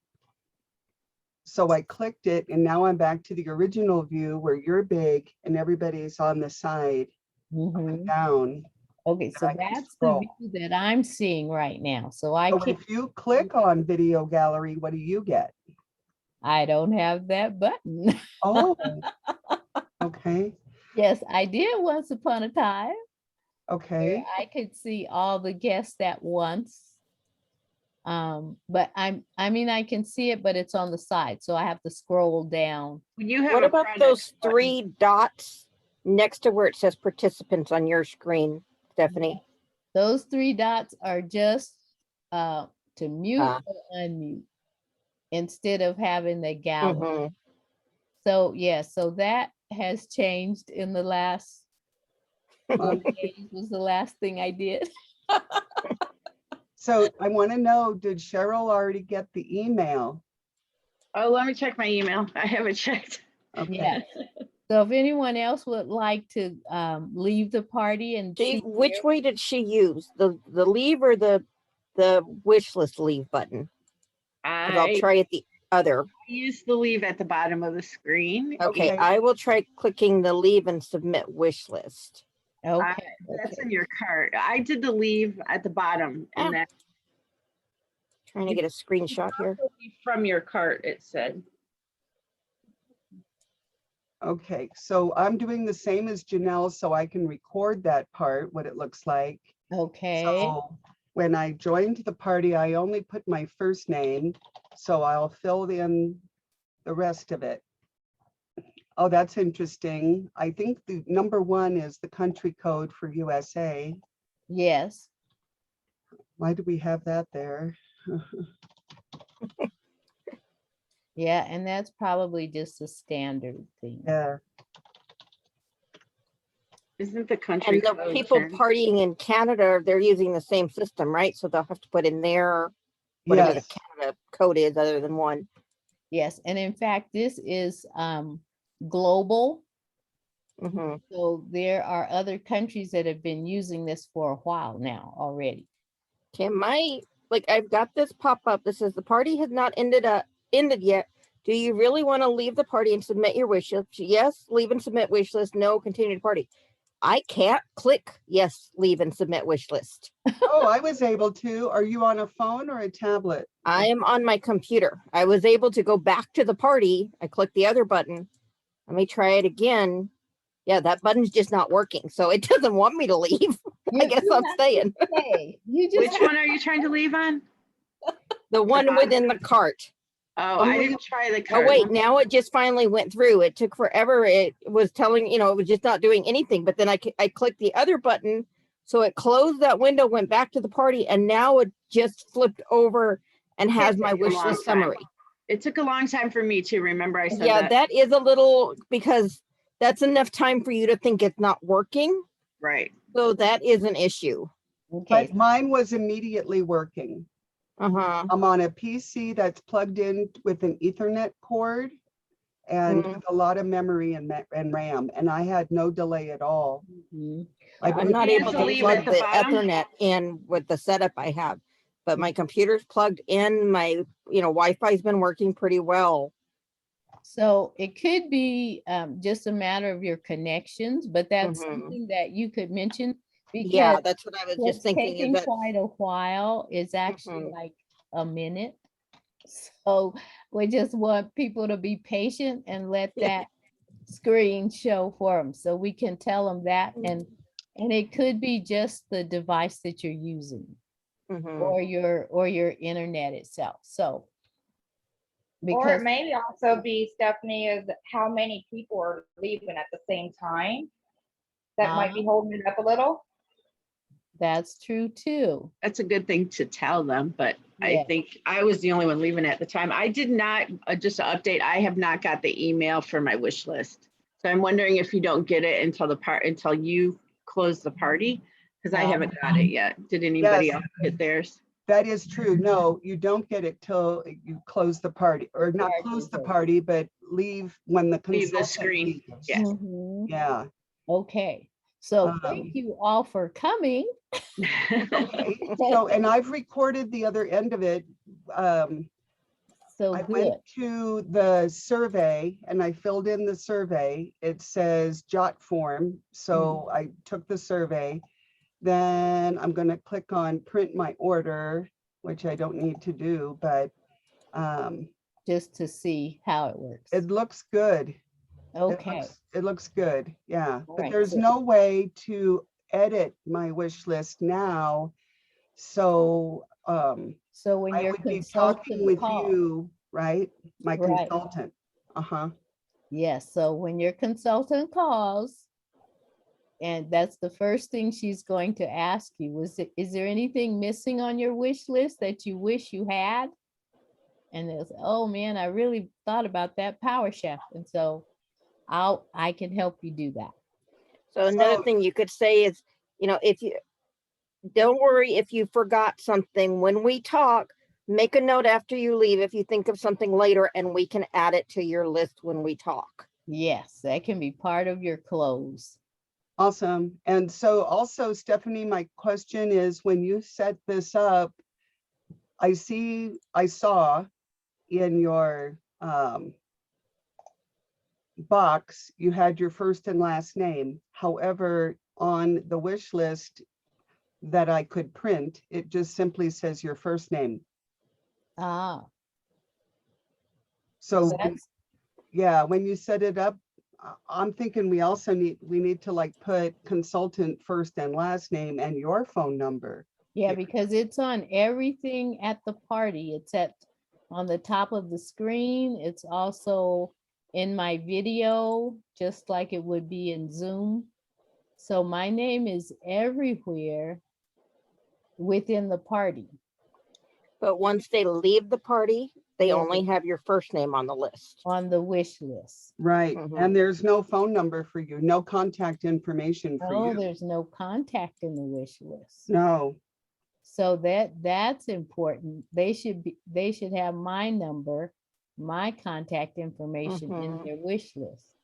So I clicked it and now I'm back to the original view where you're big and everybody's on the side Mhm. down. Okay, so I can that's the scroll. view that I'm seeing right now. So I So can't, if you click on video gallery, what do you get? I don't have that button. Oh, okay, Yes, I did once upon a time where okay. I could see all the guests at once. But I mean, I can see it, but it's on the side, so I have to scroll down. When you have What a about product those button, 3 dots next to where it says participants on your screen, Stephanie? Those 3 dots are just to mute Ah. or unmute instead of having the gallery. Mhm. So yeah, so that has changed in the last 40 days was the last thing I did. So I want to know, did Cheryl already get the email? oh, let me check my email. I haven't checked. Okay. Yeah. So if anyone else would like to leave the party and see Which here- way did she use? The leave or the wish list leave button? 'Cause I'll I try it the other. use the leave at the bottom of the screen. Okay, Okay. I will try clicking the leave and submit wish list. Okay. That's okay. in your cart. I did the leave at the bottom Ah. and that Trying to get a screenshot here. from your cart, it said. Okay, so I'm doing the same as Janelle, so I can record that part, what it looks like. Okay, So when I joined the party, I only put my first name, so I'll fill in the rest of it. Oh, that's interesting. I think the number 1 is the country code for USA. yes. Why do we have that there? Yeah, and that's probably just a standard thing. Yeah, Isn't the country And the code people 10? partying in Canada, they're using the same system, right? So they'll have to put in their, whatever the yes, Canada code is other than one. Yes, and in fact, this is global. hmm So there are other countries that have been using this for a while now already. Okay, I've got this pop up that says the party has not ended yet. Do you really want to leave the party and submit your wish list? Yes, leave and submit wish list. No, continue the party. I can't click yes, leave and submit wish list. oh, I was able to. Are you on a phone or a tablet? I am on my computer. I was able to go back to the party. I clicked the other button. Let me try it again. Yeah, that button's just not working. So it doesn't want me to leave. I guess I'm staying. You Which just one are you trying to leave on? The one bottom. within the cart. Oh, I didn't try the Oh, card. wait, now it just finally went through. It took forever. It was telling, it was just not doing anything. But then I clicked the other button. So it closed that window, went back to the party, and now it just flipped over and has my take a wish long list time. summary. It took a long time for me to remember. I said Yeah, that. that is a little, because that's enough time for you to think it's not working. Right. So that is an issue. okay. But mine was immediately working. Uh-huh. I'm on a PC that's plugged in with an Ethernet cord and Mhm. with a lot of memory and RAM, and I had no delay at all. Mhm. I I'm put not the able to leave plug at the the bottom? Ethernet in with the setup I have, but my computer's plugged in. My, Wi-Fi's been working pretty well. So it could be just a matter of your connections, but that's Mhm. something that you could mention Yeah, because that's what I was what's just thinking is taking that. quite a while is actually Mhm. like a minute. So we just want people to be patient and let that screen show for them so we can tell them that, and it could be just the device that you're using Mhm. or your internet itself. So Or because it may also be, Stephanie, is how many people are leaving at the same time. That might be holding it up a little. that's true too. That's a good thing to tell them, but Yeah. I think I was the only one leaving at the time. I did not, just to update, I have not got the email for my wish list. So I'm wondering if you don't get it until you close the party, because I haven't got it yet. Did anybody Yes. else get theirs? That is true. No, you don't get it till you close the party, or not close the party, but leave when the Leave the consultant screen. leaves. Yeah. Mhm. Yeah. Okay. So thank you all for coming. Okay. So, and I've recorded the other end of it. So I good. went to the survey and I filled in the survey. It says jot form. So I took the survey. Then I'm going to click on print my order, which I don't need to do, but Just to see how it works. it looks good. Okay. It looks good. Yeah. All But right, there's so- no way to edit my wish list now. So So when I your would be talking consultant with calls, you, right? My Right. consultant. Uh-huh. yes, so when your consultant calls, and that's the first thing she's going to ask you, is there anything missing on your wish list that you wish you had? And they'll say, oh man, I really thought about that power chef. And so I can help you do that. So another So- thing you could say is, if you don't worry if you forgot something when we talk, make a note after you leave if you think of something later, and we can add it to your list when we talk. Yes, that can be part of your close. Awesome. And so also, Stephanie, my question is, when you set this up, I saw in your box, you had your first and last name. However, on the wish list that I could print, it just simply says your first name. Ah, So that's yeah, when you set it up, I'm thinking we also need to like put consultant first and last name and your phone number. Yeah, Yeah. because it's on everything at the party. It's on the top of the screen. It's also in my video, just like it would be in Zoom. So my name is everywhere within the party. But once they leave the party, they Yeah. only have your first name on the list. On the wish list. Right. Mhm. And there's no phone number for you, no contact information for Oh, you. there's no contact in the wish list. No. So that's important. They should have my number, my contact information in Mhm. their wish list.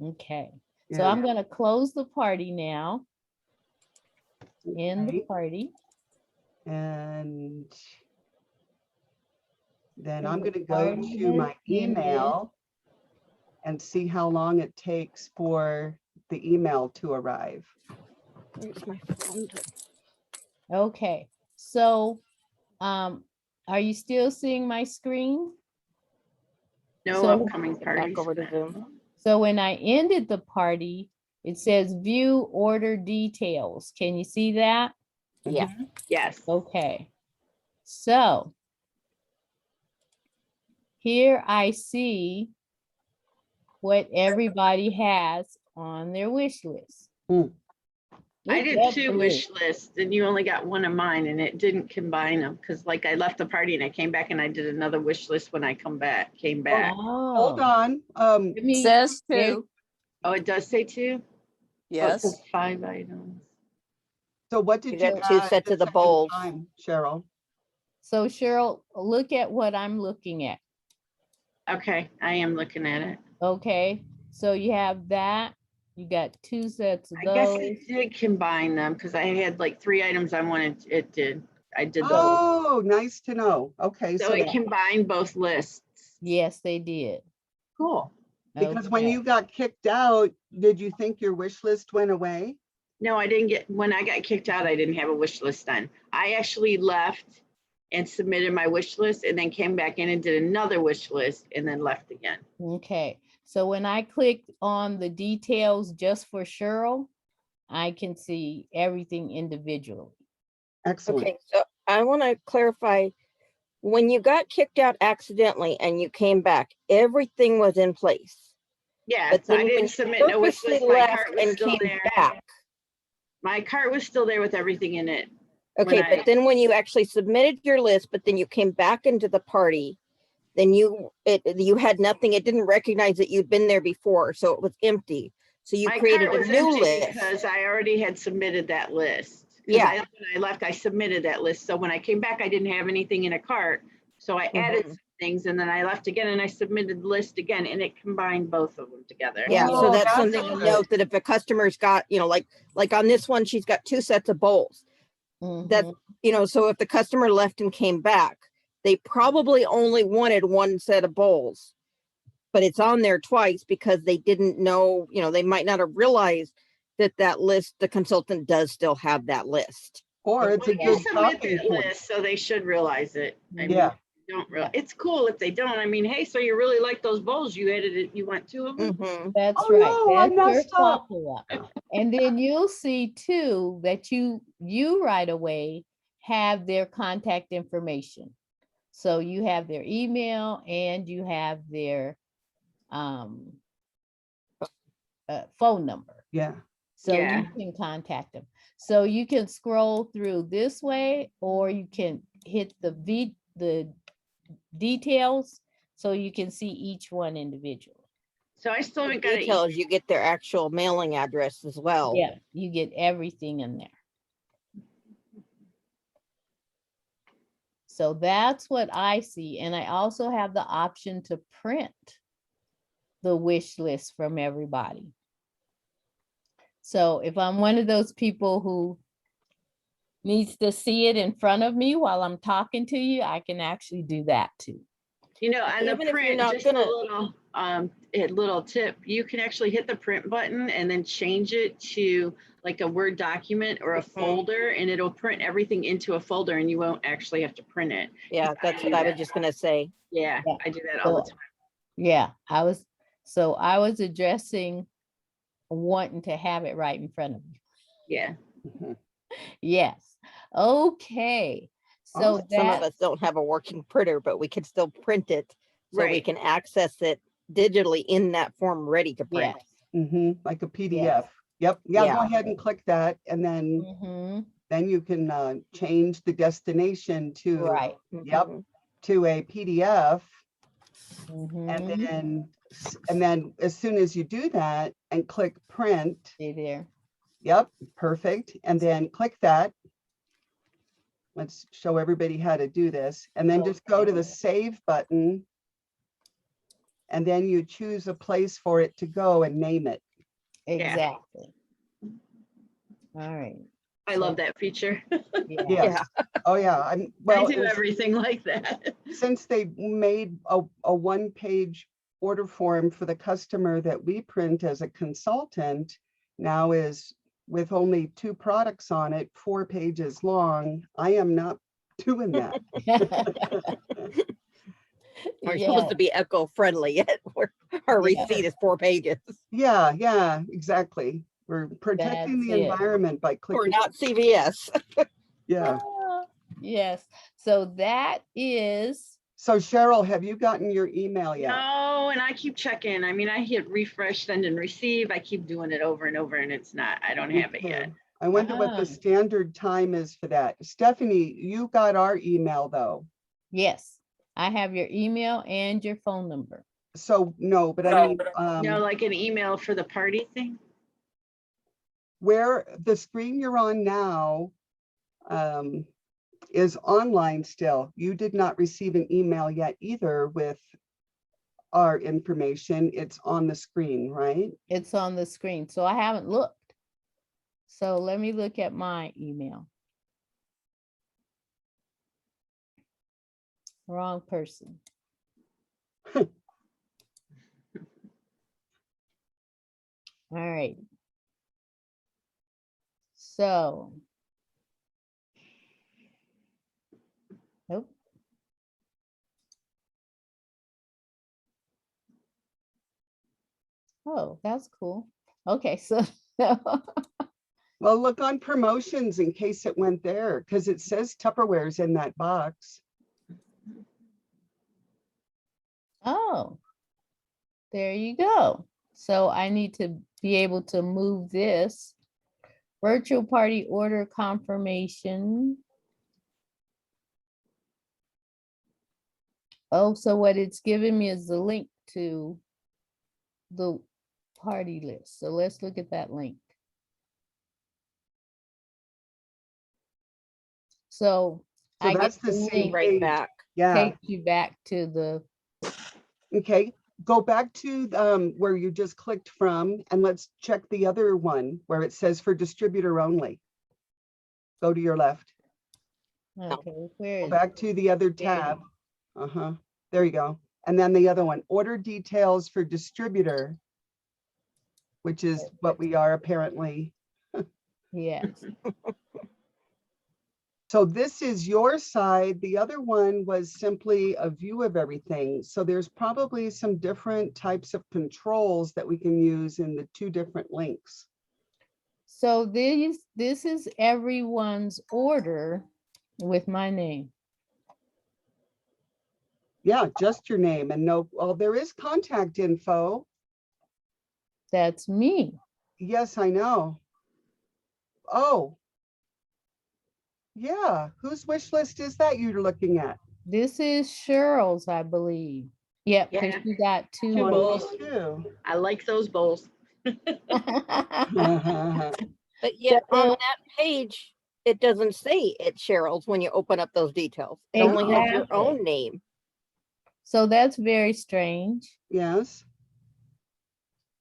Okay, so Yeah. I'm gonna close the party now. In the Okay. party. And then I'm The going to go party to has my ended. email and see how long it takes for the email to arrive. Where's my phone? Okay, so are you still seeing my screen? No So- upcoming Back parties. over to Zoom. So when I ended the party, it says view order details. Can you see that? Yeah. Yes. Okay. So here I see what everybody has on their wish list. Mm. I Look did at 2 Blue. wish lists and you only got one of mine and it didn't combine them because like I left the party and I came back and I did another wish list when I came back. Hold Oh. on. Let me- Says there- 2. Oh, it does say 2? Oh, it Yes. says 5 items. So what did You you got 2 add sets the of the second bowls. time, Cheryl? So Cheryl, look at what I'm looking at. Okay, I am looking at it. Okay, so you have that. You got 2 sets of I guess those. it did combine them because I had like 3 items I wanted. It did. I did those. Oh, nice to know. Okay, So so it combined both lists. Yes, they did. Cool. because when Okay. you got kicked out, did you think your wish list went away? No, I didn't get, when I got kicked out, I didn't have a wish list done. I actually left and submitted my wish list and then came back in and did another wish list and then left again. Okay, so when I clicked on the details just for Cheryl, I can see everything individually. Excellent. Okay, so I want to clarify, when you got kicked out accidentally and you came back, everything was in place. Yes, But then I when didn't you submit no wish purposely list. My left cart was and still came there. back. My cart was still there with everything in it. Okay, I- but then when you actually submitted your list, but then you came back into the party, then you had nothing. It didn't recognize that you'd been there before, so it was empty. So you My created cart a was new empty list. because I already had submitted that list. 'Cause Yeah. When I left, I submitted that list. So when I came back, I didn't have anything in a cart. So I added Mhm. some things and then I left again and I submitted the list again and it combined both of them together. Yeah, Oh, so that's that's something to good. note, that if a customer's got, like on this one, she's got 2 sets of bowls. That, Mhm. so if the customer left and came back, they probably only wanted 1 set of bowls. But it's on there twice because they didn't know, they might not have realized that list, the consultant does still have that list. Or it's a Well, you good submit talking that point. list, so they should realize it. I mean, Yeah. don't realize, it's cool if they don't. I mean, hey, so you really like those bowls, you added it, you want 2 of them? Mhm. That's Oh, right. no, I That's your messed up. follow-up. And then you'll see too that you right away have their contact information. So you have their email and you have their phone number. Yeah. So Yeah. you can contact them. So you can scroll through this way, or you can hit the details so you can see each one individually. So I still The haven't got it. details, you get their actual mailing address as well. Yeah, you get everything in there. So that's what I see. And I also have the option to print the wish list from everybody. So if I'm one of those people who needs to see it in front of me while I'm talking to you, I can actually do that too. You know, on the Even if you're print, not just gonna- a little tip, you can actually hit the print button and then change it to like a Word document or a folder, and it'll print everything into a folder and you won't actually have to print it. Yeah, that's what I was just gonna say. Yeah, Yeah. I do that all the So, time. yeah, So I was addressing wanting to have it right in front of you. Yeah. Mhm. Yes. Okay. So Awesome. Some of that, us don't have a working printer, but we can still print it. So we Right. can access it digitally in that form, ready to print. yes. Like a Yes. PDF. Yep. Yeah, go Yeah. ahead and click that, and then Mhm. you can change the destination to, Right. yep, Mhm. to a PDF. And Mhm. then as soon as you do that and click print, See there. yep, perfect. And then click that. Let's show everybody how to do this. And then just go to the save button. And then you choose a place for it to go and name it. Exactly. All right. I love that feature. Yeah. Yes. Oh, yeah. I Well, do everything like that. since they made a one-page order form for the customer that we print as a consultant, now is with only 2 products on it, 4 pages long. I am not doing that. We're supposed to be eco-friendly, yet our Yeah. receipt is 4 pages. Yeah, exactly. We're protecting That's the it. environment by We're clicking. not CVS. Yeah. Ah, yes. So that is, So Cheryl, have you gotten your email yet? No, and I keep checking. I mean, I hit refresh, send and receive. I keep doing it over and over and it's not, I don't have it yet. Okay. I wonder what the standard time is for that. Stephanie, you got our email though. yes, I have your email and your phone number. So no, but I mean, No, like an email for the party thing? where the screen you're on now is online still. You did not receive an email yet either with our information. It's on the screen, right? It's on the screen. So I haven't looked. So let me look at my email. Wrong person. All right. So. Nope. Oh, that's cool. Okay, so. Well, look on promotions in case it went there, because it says Tupperware's in that box. Oh, there you go. So I need to be able to move this virtual party order confirmation. Oh, so what it's giving me is the link to the party list. So let's look at that link. So So I that's get the the same link, Right page. back. Yeah. takes you back to the, Okay. Go back to where you just clicked from, and let's check the other one where it says for distributor only. Go to your left. okay, where Go is, back to the other tab. There you go. And then the other one, order details for distributor, which is what we are apparently. yes. So this is your side. The other one was simply a view of everything. So there's probably some different types of controls that we can use in the 2 different links. So this is everyone's order with my name. Yeah, just your name and no, well, there is contact info. That's me. Yes, I know. Oh. Yeah, whose wish list is that you're looking at? This is Cheryl's, I believe. Yep, because Yeah. you got 2 Two more. bowls. Too. I like those bowls. But yet on that page, it doesn't say it's Cheryl's when you open up those details. It only has your Exactly. own name. So that's very strange. Yes.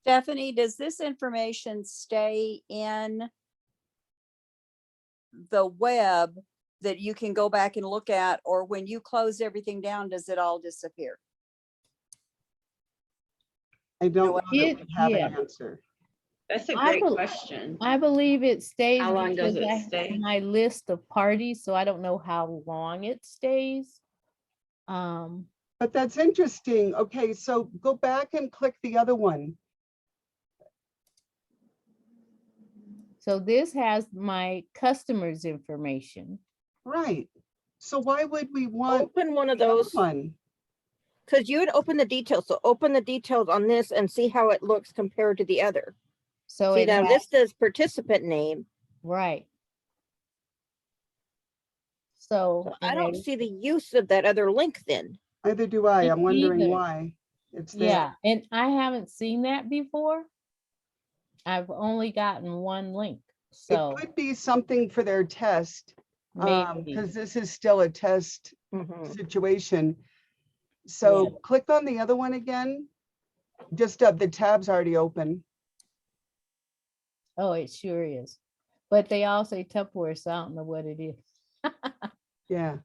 Stephanie, does this information stay in the web that you can go back and look at, or when you close everything down, does it all disappear? I don't know that we have yeah. an answer. That's a I great bel- question. I believe it stays How long does because it I stay? have my list of parties, so I don't know how long it stays. But that's interesting. Okay, so go back and click the other one. So this has my customers' information. Right. So why would we want Open one of the other those, one? because you would open the details. So open the details on this and see how it looks compared to the other. So See, it now has, this says participant name. right. So, So I don't see the use of that other link then. Neither do I. Me I'm wondering either. why it's there. yeah, and I haven't seen that before. I've only gotten one link, so It could be something for their test, maybe. because this is still a test Mhm. situation. So click on the other one again. Just the tab's already open. Oh, it sure is. But they all say Tupperware, so I don't know what it is. Yeah.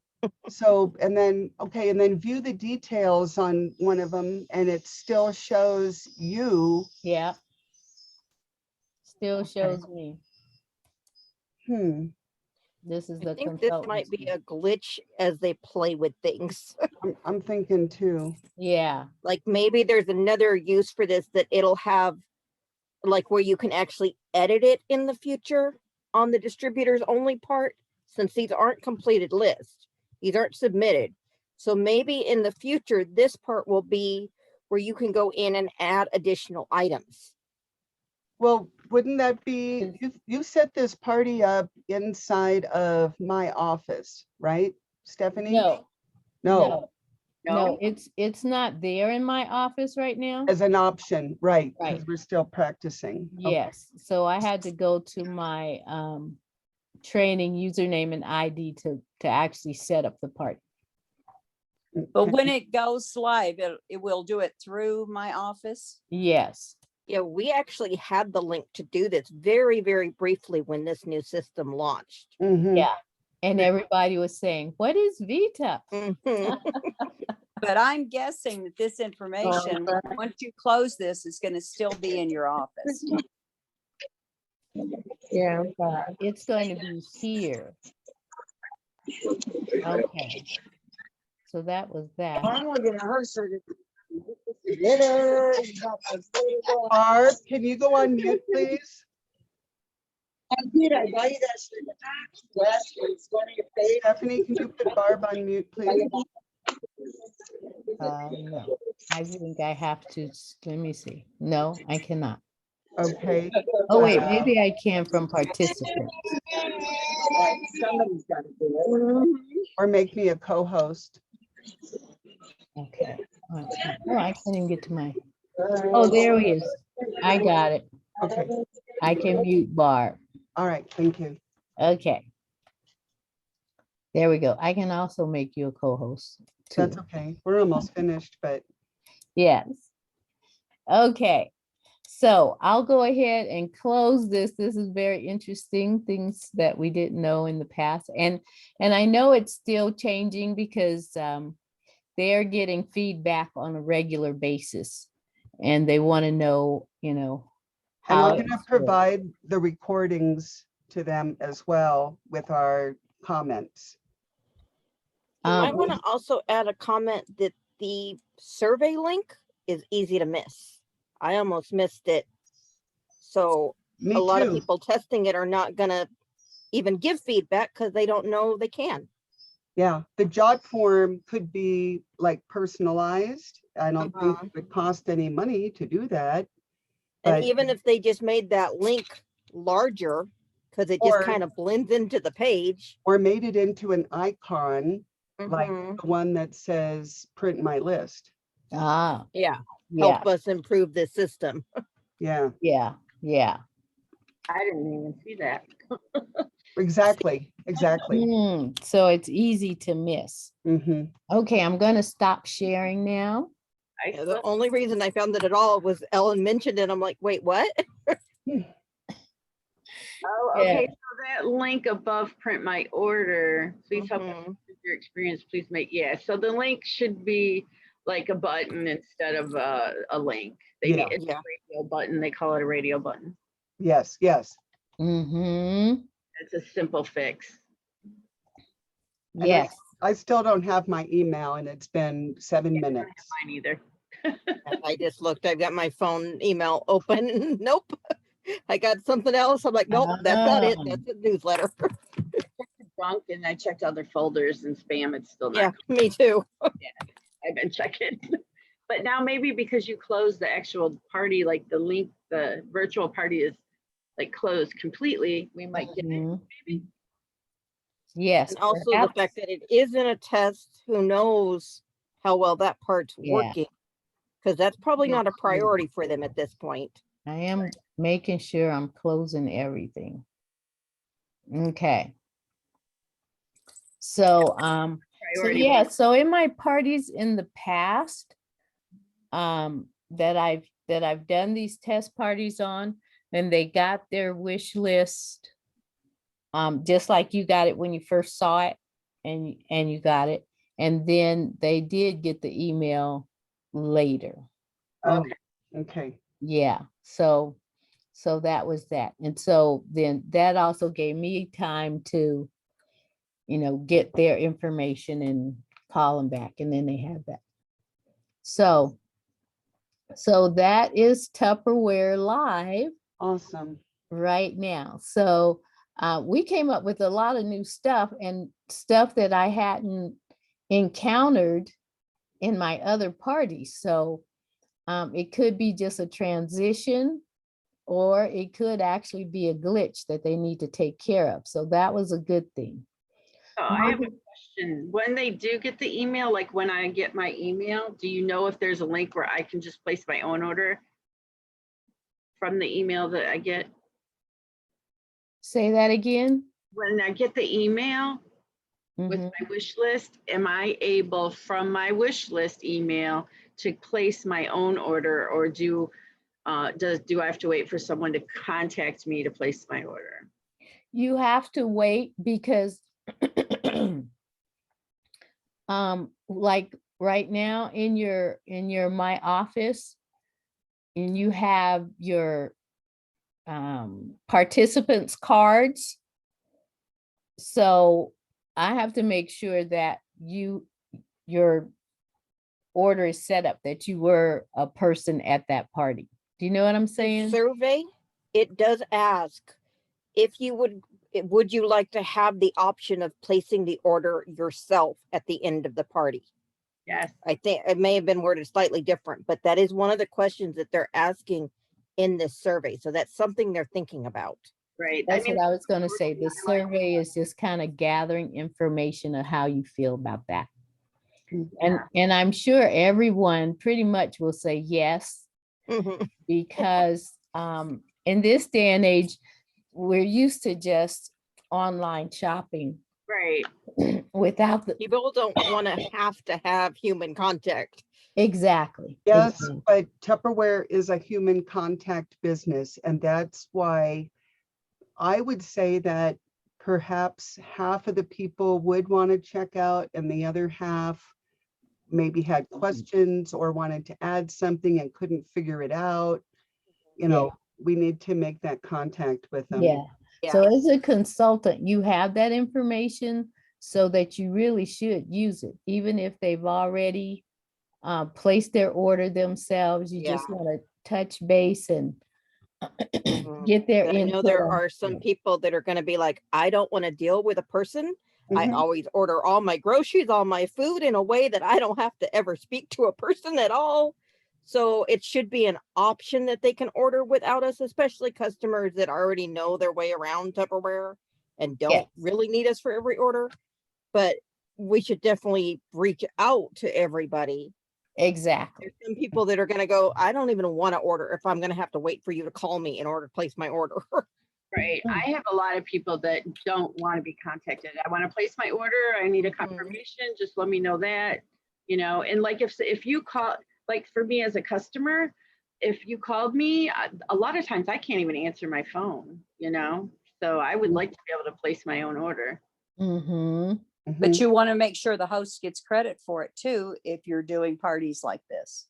So, and then, okay, and then view the details on one of them and it still shows you. Yeah. Still Okay. shows me. This is I the think this might be a glitch as they play with things. I'm thinking too. Yeah. Like maybe there's another use for this that it'll have, like where you can actually edit it in the future on the distributors only part, since these aren't completed lists. These aren't submitted. So maybe in the future, this part will be where you can go in and add additional items. Well, wouldn't that be, you set this party up inside of my office, right, Stephanie? No. No, No, it's not there in my office right now. as an option, right, because Right. we're still practicing. Okay. Yes, so I had to go to my training username and ID to actually set up the party. But when it goes live, it will do it through my office. Yes. Yeah, we actually had the link to do this very, very briefly when this new system launched. Mhm. Yeah. And everybody was saying, what is V-Tupp? Mhm. But I'm guessing that this information, once you close this, is going to still be in your office. Yeah. It's going to be here. Okay. So that was that. Barb, can you go on mute, please? Stephanie, can you put Barb on mute, please? No, I think I have to, let me see. No, I cannot. Okay. Oh, wait, maybe I can from participant. Or make me a co-host. Okay. Oh, I can't even get to my, oh, there he is. I got it. Okay. I can mute Barb. All right, thank you. Okay. There we go. I can also make you a co-host too. That's okay. We're almost finished, but Yes. Okay. So I'll go ahead and close this. This is very interesting, things that we didn't know in the past. And I know it's still changing because they're getting feedback on a regular basis. And they want to know, you know, and how I'm going to provide the recordings to them as well with our comments. You might want to also add a comment that the survey link is easy to miss. I almost missed it. So Me a lot of too. people testing it are not going to even give feedback because they don't know they can. Yeah, the jot form could be like personalized. I don't think Uh-huh. it would cost any money to do that. And But even if they just made that link larger, because it just Or- kind of blends into the page. or made it into an icon, like Mhm. the one that says print my list. Ah, Yeah, yeah, help us improve this system. Yeah, yeah, yeah. I didn't even see that. exactly, exactly. So it's easy to miss. Hmm. Okay, I'm gonna stop sharing now. Yeah, the only reason I found it at all was Ellen mentioned it. I'm like, wait, what? Oh, okay, so that link above print my order, please help us Mhm. with your experience, please make, yeah, so the link should be like a button instead of a link. Yeah. It's Yeah. a radio button, they call it a radio button. Yes, yes. Mm-hmm. It's a simple fix. And Yes. I still don't have my email and it's been 7 minutes. Mine either. I just looked, I've got my phone email open. Nope. I got something else. I'm like, nope, that's not it. That's a newsletter. Junk, and I checked other folders and spam. It's still Yeah, not. me too. I've been checking. But now maybe because you closed the actual party, like the link, the virtual party is like closed completely, we might get it. Mhm. Maybe. Yes. And also the perhaps. fact that it is in a test, who knows how well that part's Yeah. working? Because that's probably not a priority for them at this point. I am making sure I'm closing everything. Okay. So, Priority. yeah, so in my parties in the past, that I've done these test parties on, and they got their wish list, just like you got it when you first saw it, and you got it, and then they did get the email later. Oh, okay. Yeah, so that was that. And so then that also gave me time to, get their information and call them back, and then they have that. So that is Tupperware Live Awesome. right now. So we came up with a lot of new stuff, and stuff that I hadn't encountered in my other parties. So it could be just a transition, or it could actually be a glitch that they need to take care of. So that was a good thing. So I have a question. When they do get the email, like when I get my email, do you know if there's a link where I can just place my own order from the email that I get? Say that again. When I get the email with Mhm. my wish list, am I able from my wish list email to place my own order, or do I have to wait for someone to contact me to place my order? You have to wait because like right now in your my office, and you have your participants cards. So I have to make sure that your order is set up, that you were a person at that party. Do you know what I'm saying? Survey, it does ask if you would you like to have the option of placing the order yourself at the end of the party? Yes. I think it may have been worded slightly different, but that is one of the questions that they're asking in this survey. So that's something they're thinking about. Right. That's what I was going to say. The survey is just kind of gathering information of how you feel about that. And I'm sure everyone pretty much will say yes, because in this day and age, we're used to just online shopping. Right. Without the People don't want to have human contact. Exactly. Yes, exactly. but Tupperware is a human contact business, and that's why I would say that perhaps half of the people would want to check out, and the other half maybe had questions or wanted to add something and couldn't figure it out. We need to make that contact with them. Yeah. So as a consultant, you have that information, so that you really should use it, even if they've already placed their order themselves. You just want to touch base and get their But I know input there on are some people that are going to be like, I don't want to deal with a person. I Mhm. always order all my groceries, all my food in a way that I don't have to ever speak to a person at all. So it should be an option that they can order without us, especially customers that already know their way around Tupperware and don't really need us for every order. But we should definitely reach out to everybody. Exactly. There's some people that are going to go, I don't even want to order if I'm going to have to wait for you to call me in order to place my order. Right. I have a lot of people that don't want to be contacted. I want to place my order. I need a confirmation. Just let me know that, and like if you call, like for me as a customer, if you called me, a lot of times I can't even answer my phone, so I would like to be able to place my own order. Mm-hmm. But you want to make sure the host gets credit for it too, if you're doing parties like this.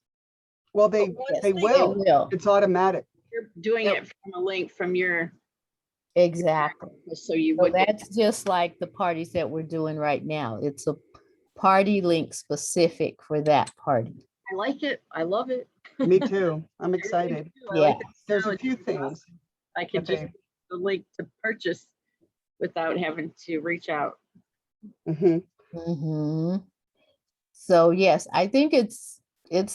Well, they will. It's automatic. You're doing it from a link from your. Exactly. So you So would. that's just like the parties that we're doing right now. It's party link specific for that party. I like it. I love it. Me too. I'm I really excited. do. I like Yeah. the There's a sound. few It's things. awesome. I could that just they- use the link to purchase without having to reach out. Mhm. Mhm. So yes, I think it's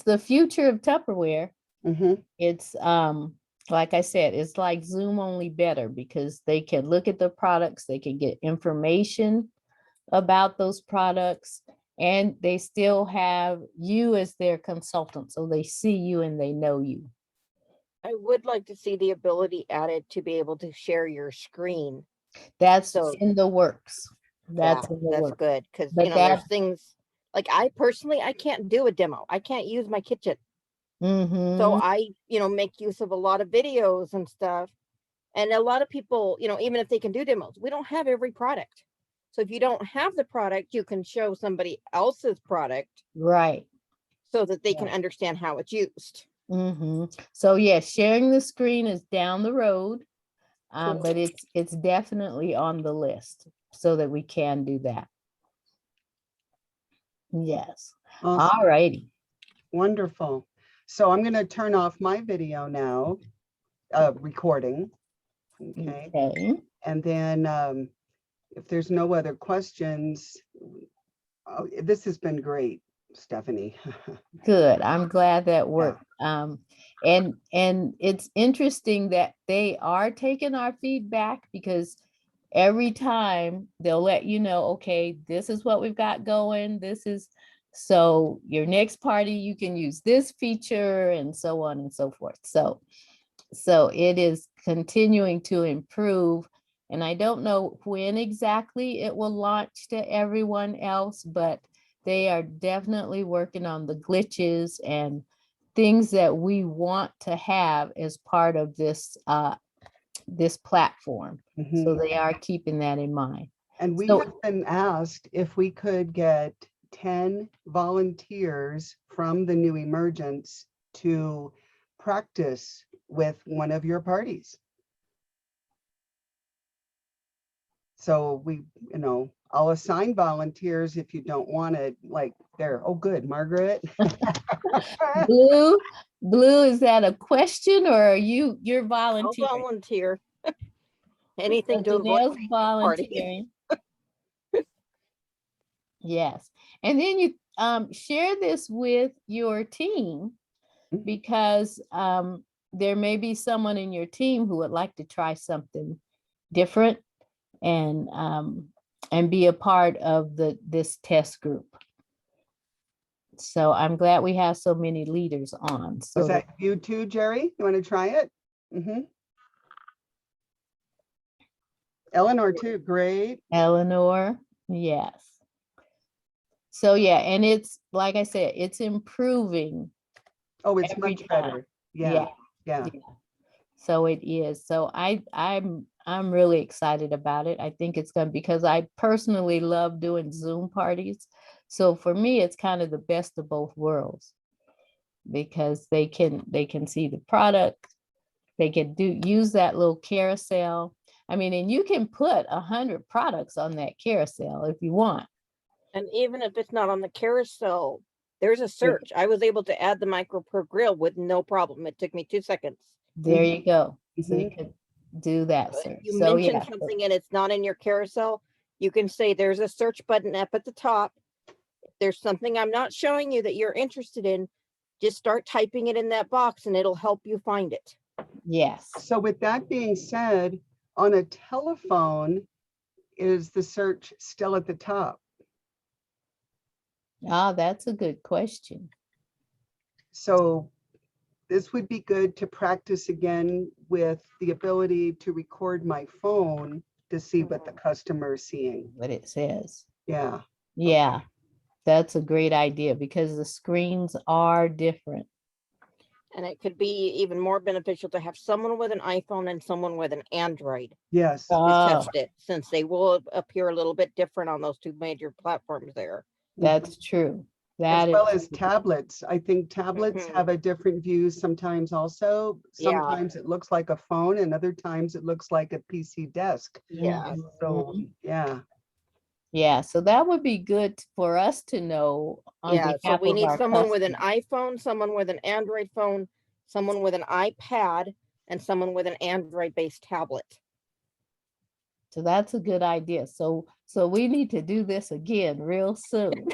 the future of Tupperware. Mhm. It's like I said, it's like Zoom only better because they can look at the products, they can get information about those products, and they still have you as their consultant. So they see you and they know you. I would like to see the ability added to be able to share your screen. That's So- in the works. That's Yeah, in the that's works. good, because But there's that- things, like I personally, I can't do a demo. I can't use my kitchen. So Mhm. I, make use of a lot of videos and stuff. And a lot of people, even if they can do demos, we don't have every product. So if you don't have the product, you can show somebody else's product Right. so that they can Yeah. understand how it's used. So yeah, sharing the screen is down the road, Cool. but it's definitely on the list so that we can do that. Yes. Awesome. All righty. Wonderful. So I'm going to turn off my video now, recording. Okay. Okay. And then if there's no other questions, this has been great, Stephanie. Good. I'm glad that worked. And it's interesting that they are taking our feedback because every time they'll let you know, okay, this is what we've got going. So your next party, you can use this feature and so on and so forth. So it is continuing to improve. And I don't know when exactly it will launch to everyone else, but they are definitely working on the glitches and things that we want to have as part of this platform. Mhm. So they are keeping that in mind. And we So- have been asked if we could get 10 volunteers from the new emergence to practice with one of your parties. So I'll assign volunteers if you don't want to, like, there. Oh, good, Margaret. Blue, is that a question or are you're I'll volunteering? volunteer. Anything to So avoid Janelle's Facebook parties. volunteering. Yes, and then you share this with your team Mhm. because there may be someone in your team who would like to try something different and be a part of this test group. So I'm glad we have so many leaders on. So Was that you too, Jerry? You want to try it? Mhm. Eleanor too, great. Eleanor, yes. So yeah, and it's like I said, it's improving. Oh, it's Every much time. better. Yeah, yeah. So it is. So I'm really excited about it. I think it's gonna, because I personally love doing Zoom parties. So for me, it's kind of the best of both worlds because they can see the product. They can use that little carousel. I mean, and you can put 100 products on that carousel if you want. And even if it's not on the carousel, there's a search. I was able to add the micro pro grill with no problem. It took me 2 seconds. There you go. So you Mhm. could do that But search. you So mentioned yeah, something and it's not in your carousel, you can say there's a search button up at the top. If there's something I'm not showing you that you're interested in, just start typing it in that box and it'll help you find it. yes. So with that being said, on a telephone, is the search still at the top? Ah, that's a good question. So this would be good to practice again with the ability to record my phone to see what the customer is seeing. What it says. Yeah. Yeah, that's a great idea because the screens are different. And it could be even more beneficial to have someone with an iPhone and someone with an Android Yes. to Oh, test it, since they will appear a little bit different on those two major platforms there. that's true. As That well is as tablets. I think tablets Mhm. have a different view sometimes also. Yeah. Sometimes it looks like a phone and other times it looks like a PC desk. Yeah. So, yeah. Yeah, so that would be good for us to know on Yeah, so behalf we of need our someone with an customers. iPhone, someone with an Android phone, someone with an iPad, and someone with an Android-based tablet. So that's a good idea. So we need to do this again real soon.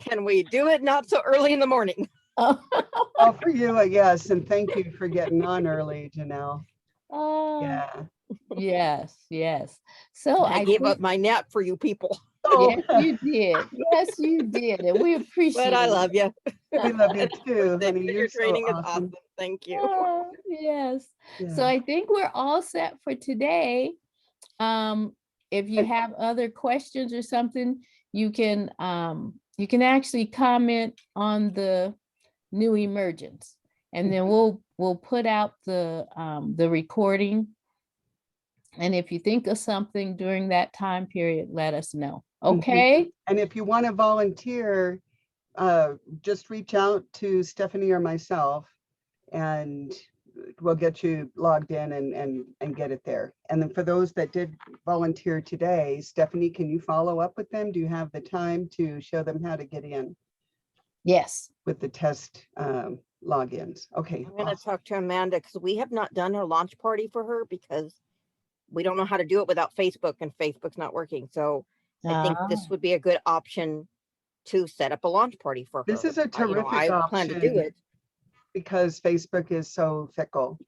Can we do it not so early in the morning? Oh, for you, yes, and thank you for getting on early, Janelle. Oh, Yeah. yes, yes. So I I gave think, up my nap for you people, Oh, yes, you did. Yes, you did. And we but appreciate I it. love you. we love you too, The honey. You're picture so training is awesome. awesome. Thank you. Oh, yes. So Yeah. I think we're all set for today. If you And- have other questions or something, you can actually comment on the new emergence. And then we'll put out the recording. And if you think of something during that time period, let us know. Okay? And if you want to volunteer, just reach out to Stephanie or myself and we'll get you logged in and get it there. And then for those that did volunteer today, Stephanie, can you follow up with them? Do you have the time to show them how to get in Yes. with the test logins? Okay. I'm gonna awesome. talk to Amanda because we have not done her launch party for her because we don't know how to do it without Facebook and Facebook's not working. So I think this would be a good option to set up a launch party for her. This is a terrific I plan to do option it. because Facebook is so fickle.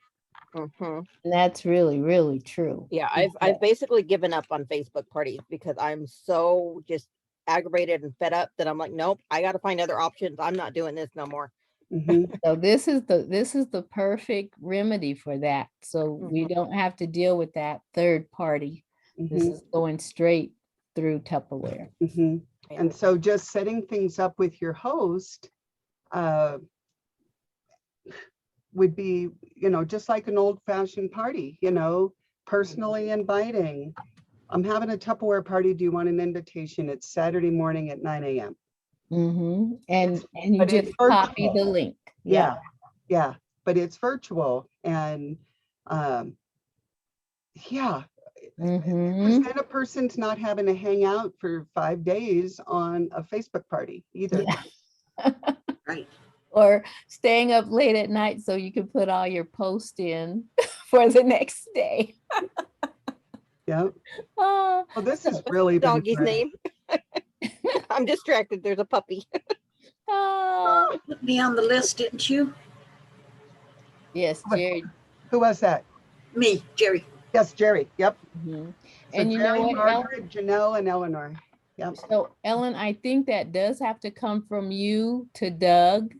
Mhm. And that's really, really true. Yeah, I've basically given up on Facebook parties because I'm so just aggravated and fed up that I'm like, nope, I got to find other options. I'm not doing this no more. Mhm. So this is the perfect remedy for that. So we don't have to deal with that third party. This Mhm. is going straight through Tupperware. Mhm. And so just setting things up with your host would be, just like an old fashioned party, personally inviting. I'm having a Tupperware party. Do you want an invitation? It's Saturday morning at 9 a.m. And you but it's just copy virtual. the link. Yeah. Yeah. But it's virtual. And yeah. Present a person's not having to hang out for 5 days on a Facebook party either. Yeah. Right. Or staying up late at night so you can put all your posts in for the next day. Yeah. Oh, Well, this What's has really been doggy's great. name? I'm distracted. There's a puppy. oh. Put me on the list, didn't you? Yes, Jerry. Who was that? Me, Jerry. Yes, Jerry. Yep. Mhm. So And you know Jerry, what, Margaret, Janelle, and Eleanor. Yep. So Ellen, I think that does have to come from you to Doug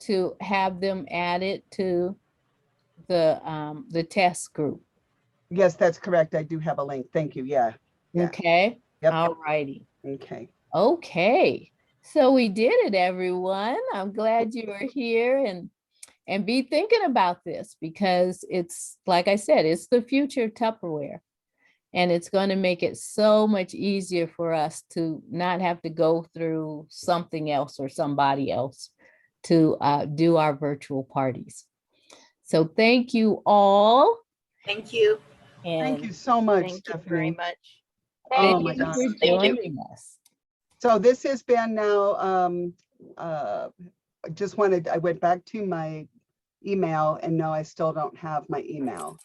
to have them added to the test group. Yes, that's correct. I do have a link. Thank you. Yeah. Yeah. Okay. Yep. All righty. Okay. Okay. So we did it, everyone. I'm glad you were here and be thinking about this because it's, like I said, it's the future of Tupperware. And it's going to make it so much easier for us to not have to go through something else or somebody else to do our virtual parties. So thank you all. Thank you. Thank And you so much, Thank you Stephanie. very much. Oh thank my you God. for joining us. So this has been now, I went back to my email and no, I still don't have my email.